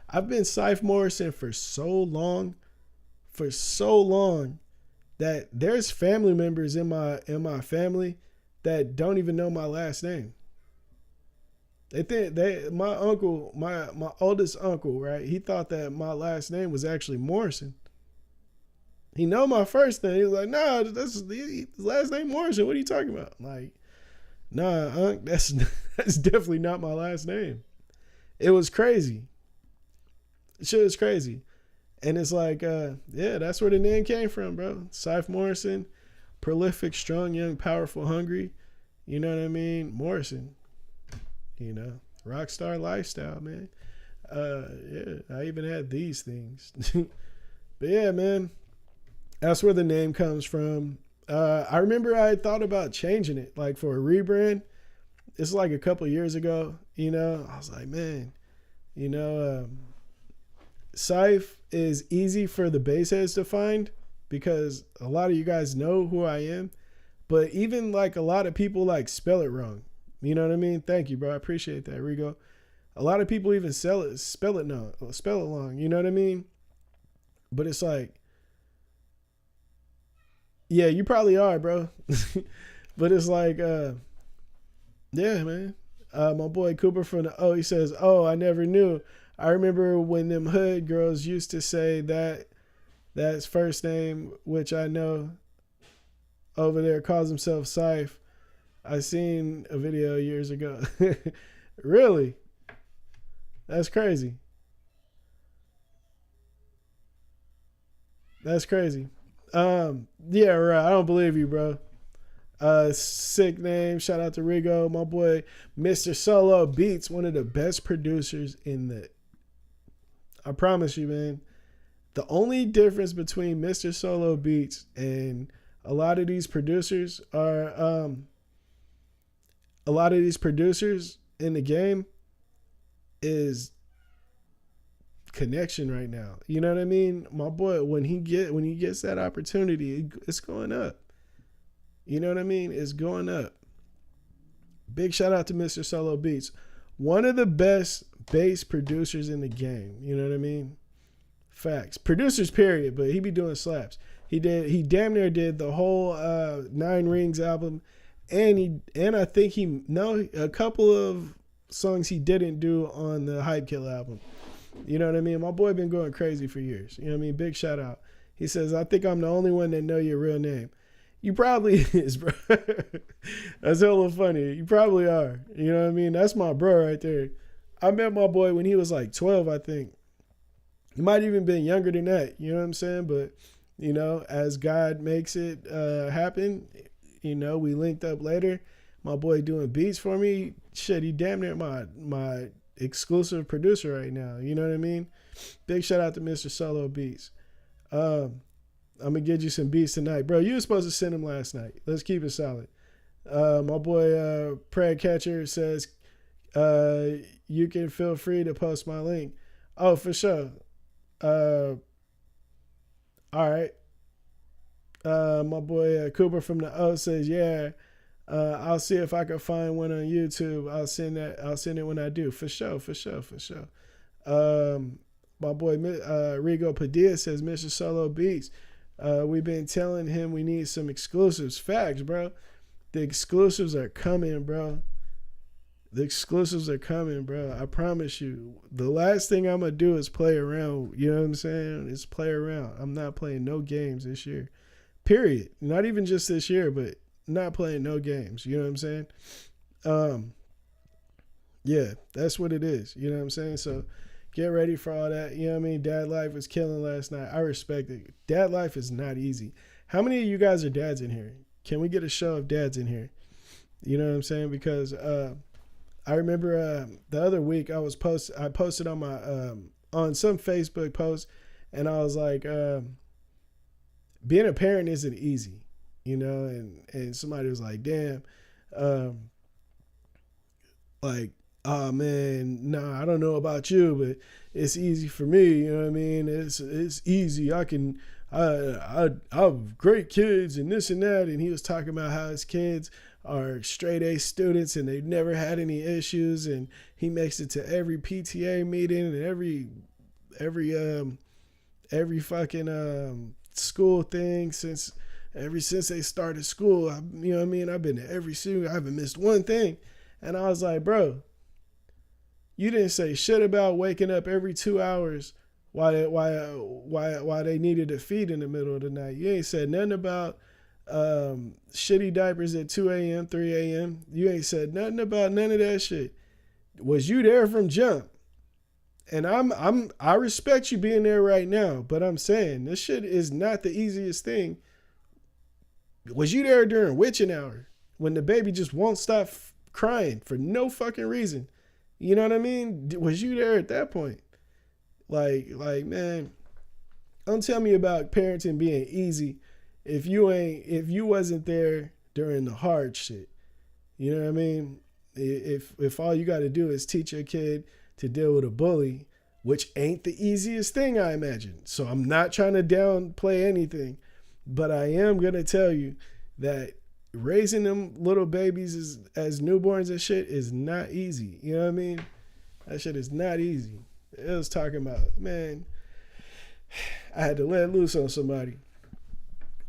I've been Cyph Morrison for so long that there's family members in my family that don't even know my last name. They think my uncle, my oldest uncle, right? He thought that my last name was actually Morrison. He know my first name. He was like, nah, that's his last name Morrison. What are you talking about? I'm like, nah, Unc, that's definitely not my last name. It was crazy. Shit was crazy. And it's like, yeah, that's where the name came from, bro. Cyph Morrison, Prolific, Strong, Young, Powerful, Hungry. You know what I mean? Morrison. You know, rock star lifestyle, man. Yeah, I even had these things. But yeah, man, that's where the name comes from. I remember I thought about changing it, like for a rebrand. It's like a couple years ago, you know. I was like, man, you know, Cyph is easy for the bassheads to find because a lot of you guys know who I am. But even like a lot of people like spell it wrong. You know what I mean? Thank you, bro. I appreciate that, Rigo. A lot of people even spell it long. You know what I mean? But it's like, yeah, you probably are, bro. But it's like, yeah, man. My boy Cooper from the O, he says, oh, I never knew. I remember when them hood girls used to say that's first name, which I know over there calls himself Cyph. I seen a video years ago. Really? That's crazy. That's crazy. Yeah, right. I don't believe you, bro. Sick name. Shout out to Rigo. My boy, Mr. Solo Beats, one of the best producers I promise you, man. The only difference between Mr. Solo Beats and a lot of these producers are, a lot of these producers in the game is connection right now. You know what I mean? My boy, when he gets that opportunity, it's going up. You know what I mean? It's going up. Big shout out to Mr. Solo Beats. One of the best bass producers in the game. You know what I mean? Facts. Producers, period, but he be doing slaps. He damn near did the whole Nine Rings album, and I think a couple of songs he didn't do on the Hype Kill album. You know what I mean? My boy been going crazy for years. You know what I mean? Big shout out. He says, I think I'm the only one that know your real name. You probably is, bro. That's hella funny. You probably are. You know what I mean? That's my bro right there. I met my boy when he was like 12, I think. He might even been younger than that. You know what I'm saying? But, you know, as God makes it happen, you know, we linked up later. My boy doing beats for me. Shit, he damn near my exclusive producer right now. You know what I mean? Big shout out to Mr. Solo Beats. I'm going to get you some beats tonight. Bro, you were supposed to send them last night. Let's keep it solid. My boy Prad Catcher says, you can feel free to post my link. Oh, for sure. All right. My boy Cooper from the O says, yeah, I'll see if I can find one on YouTube. I'll send it when I do. For sure. My boy Rigo Padilla says, Mr. Solo Beats. We've been telling him we need some exclusives. Facts, bro. The exclusives are coming, bro. I promise you. The last thing I'm going to do is play around. You know what I'm saying? It's play around. I'm not playing no games this year. Period. Not even just this year, but not playing no games. You know what I'm saying? Yeah, that's what it is. You know what I'm saying? So get ready for all that. You know what I mean? Dad life was killing last night. I respect it. Dad life is not easy. How many of you guys are dads in here? Can we get a show of dads in here? You know what I'm saying? Because I remember the other week I posted on my on some Facebook post, and I was like, being a parent isn't easy, you know, and somebody was like, damn, like, oh man, nah, I don't know about you, but it's easy for me. You know what I mean? It's easy. I have great kids and this and that. And he was talking about how his kids are straight A students and they've never had any issues. And he makes it to every PTA meeting and every fucking school thing since they started school. You know what I mean? I've been to every single. I haven't missed one thing. And I was like, bro, you didn't say shit about waking up every 2 hours why they needed to feed in the middle of the night. You ain't said nothing about shitty diapers at 2 a.m., 3 a.m. You ain't said nothing about none of that shit. Was you there from jump? And I respect you being there right now, but I'm saying this shit is not the easiest thing. Was you there during witching hour when the baby just won't stop crying for no fucking reason? You know what I mean? Was you there at that point? Like, man, don't tell me about parenting being easy if you wasn't there during the hard shit. You know what I mean? If all you got to do is teach your kid to deal with a bully, which ain't the easiest thing, I imagine. So I'm not trying to downplay anything, but I am going to tell you that raising them little babies as newborns and shit is not easy. You know what I mean? That shit is not easy. It was talking about, man, I had to let loose on somebody.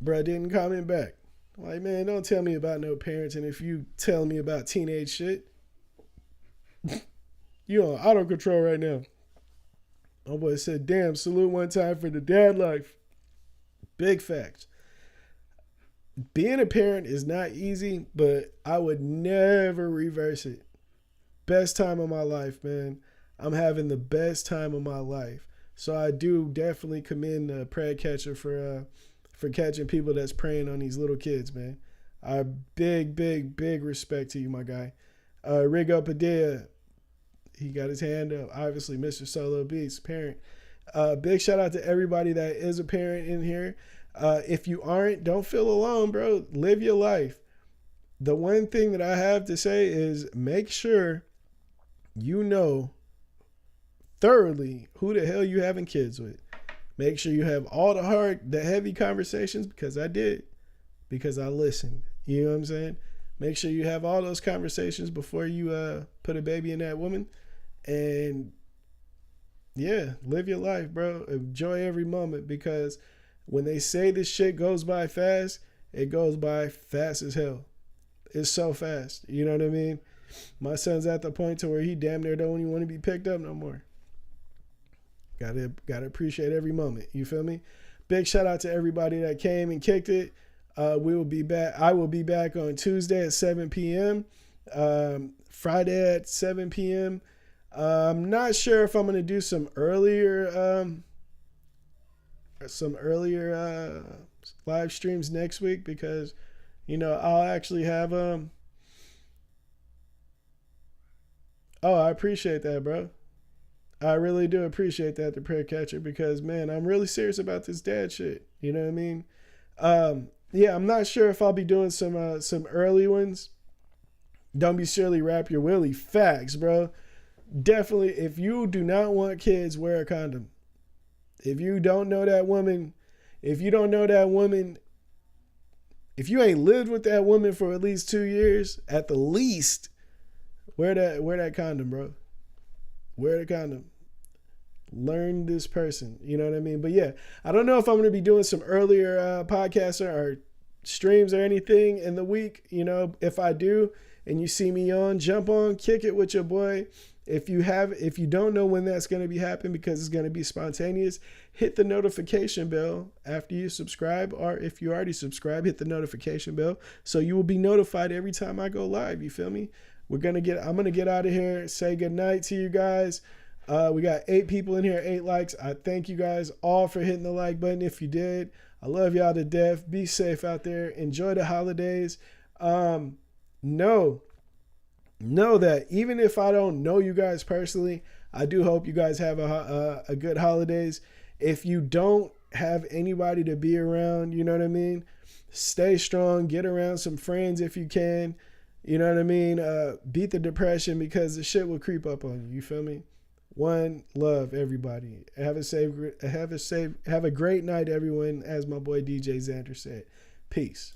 Bruh didn't comment back. I'm like, man, don't tell me about no parents, and if you tell me about teenage shit, you on auto control right now. My boy said, damn, salute one time for the dad life. Big facts. Being a parent is not easy, but I would never reverse it. Best time of my life, man. I'm having the best time of my life. So I do definitely commend Prad Catcher for catching people that's preying on these little kids, man. Big respect to you, my guy. Rigo Padilla, he got his hand up. Obviously, Mr. Solo Beats, parent. Big shout out to everybody that is a parent in here. If you aren't, don't feel alone, bro. Live your life. The one thing that I have to say is make sure you know thoroughly who the hell you having kids with. Make sure you have all the heavy conversations, because I did, because I listened. You know what I'm saying? Make sure you have all those conversations before you put a baby in that woman. And yeah, live your life, bro. Enjoy every moment, because when they say this shit goes by fast, it goes by fast as hell. It's so fast. You know what I mean? My son's at the point to where he damn near don't even want to be picked up no more. Gotta appreciate every moment. You feel me? Big shout out to everybody that came and kicked it. We will be back. I will be back on Tuesday at 7 p.m. Friday at 7 p.m. I'm not sure if I'm gonna do some earlier live streams next week, because I'll actually have Oh, I appreciate that, bro. I really do appreciate that, the prayer catcher, because man, I'm really serious about this dad shit. You know what I mean? Yeah, I'm not sure if I'll be doing some early ones. Don't be silly, wrap your willy. Facts, bro. Definitely, if you do not want kids, wear a condom. If you don't know that woman, if you ain't lived with that woman for at least 2 years, at the least, wear that condom, bro. Wear the condom. Learn this person. You know what I mean? But yeah, I don't know if I'm going to be doing some earlier podcasts or streams or anything in the week. If I do and you see me on, jump on, kick it with your boy. If you don't know when that's going to be happening, because it's going to be spontaneous, hit the notification bell after you subscribe, or if you already subscribe, hit the notification bell so you will be notified every time I go live. You feel me? I'm going to get out of here. Say good night to you guys. We got 8 people in here, 8 likes. I thank you guys all for hitting the like button. If you did, I love y'all to death. Be safe out there. Enjoy the holidays. Know that even if I don't know you guys personally, I do hope you guys have a good holidays. If you don't have anybody to be around, you know what I mean? Stay strong. Get around some friends if you can. You know what I mean? Beat the depression, because the shit will creep up on you. You feel me? One love, everybody. Have a great night, everyone. As my boy DJ Xander said, peace.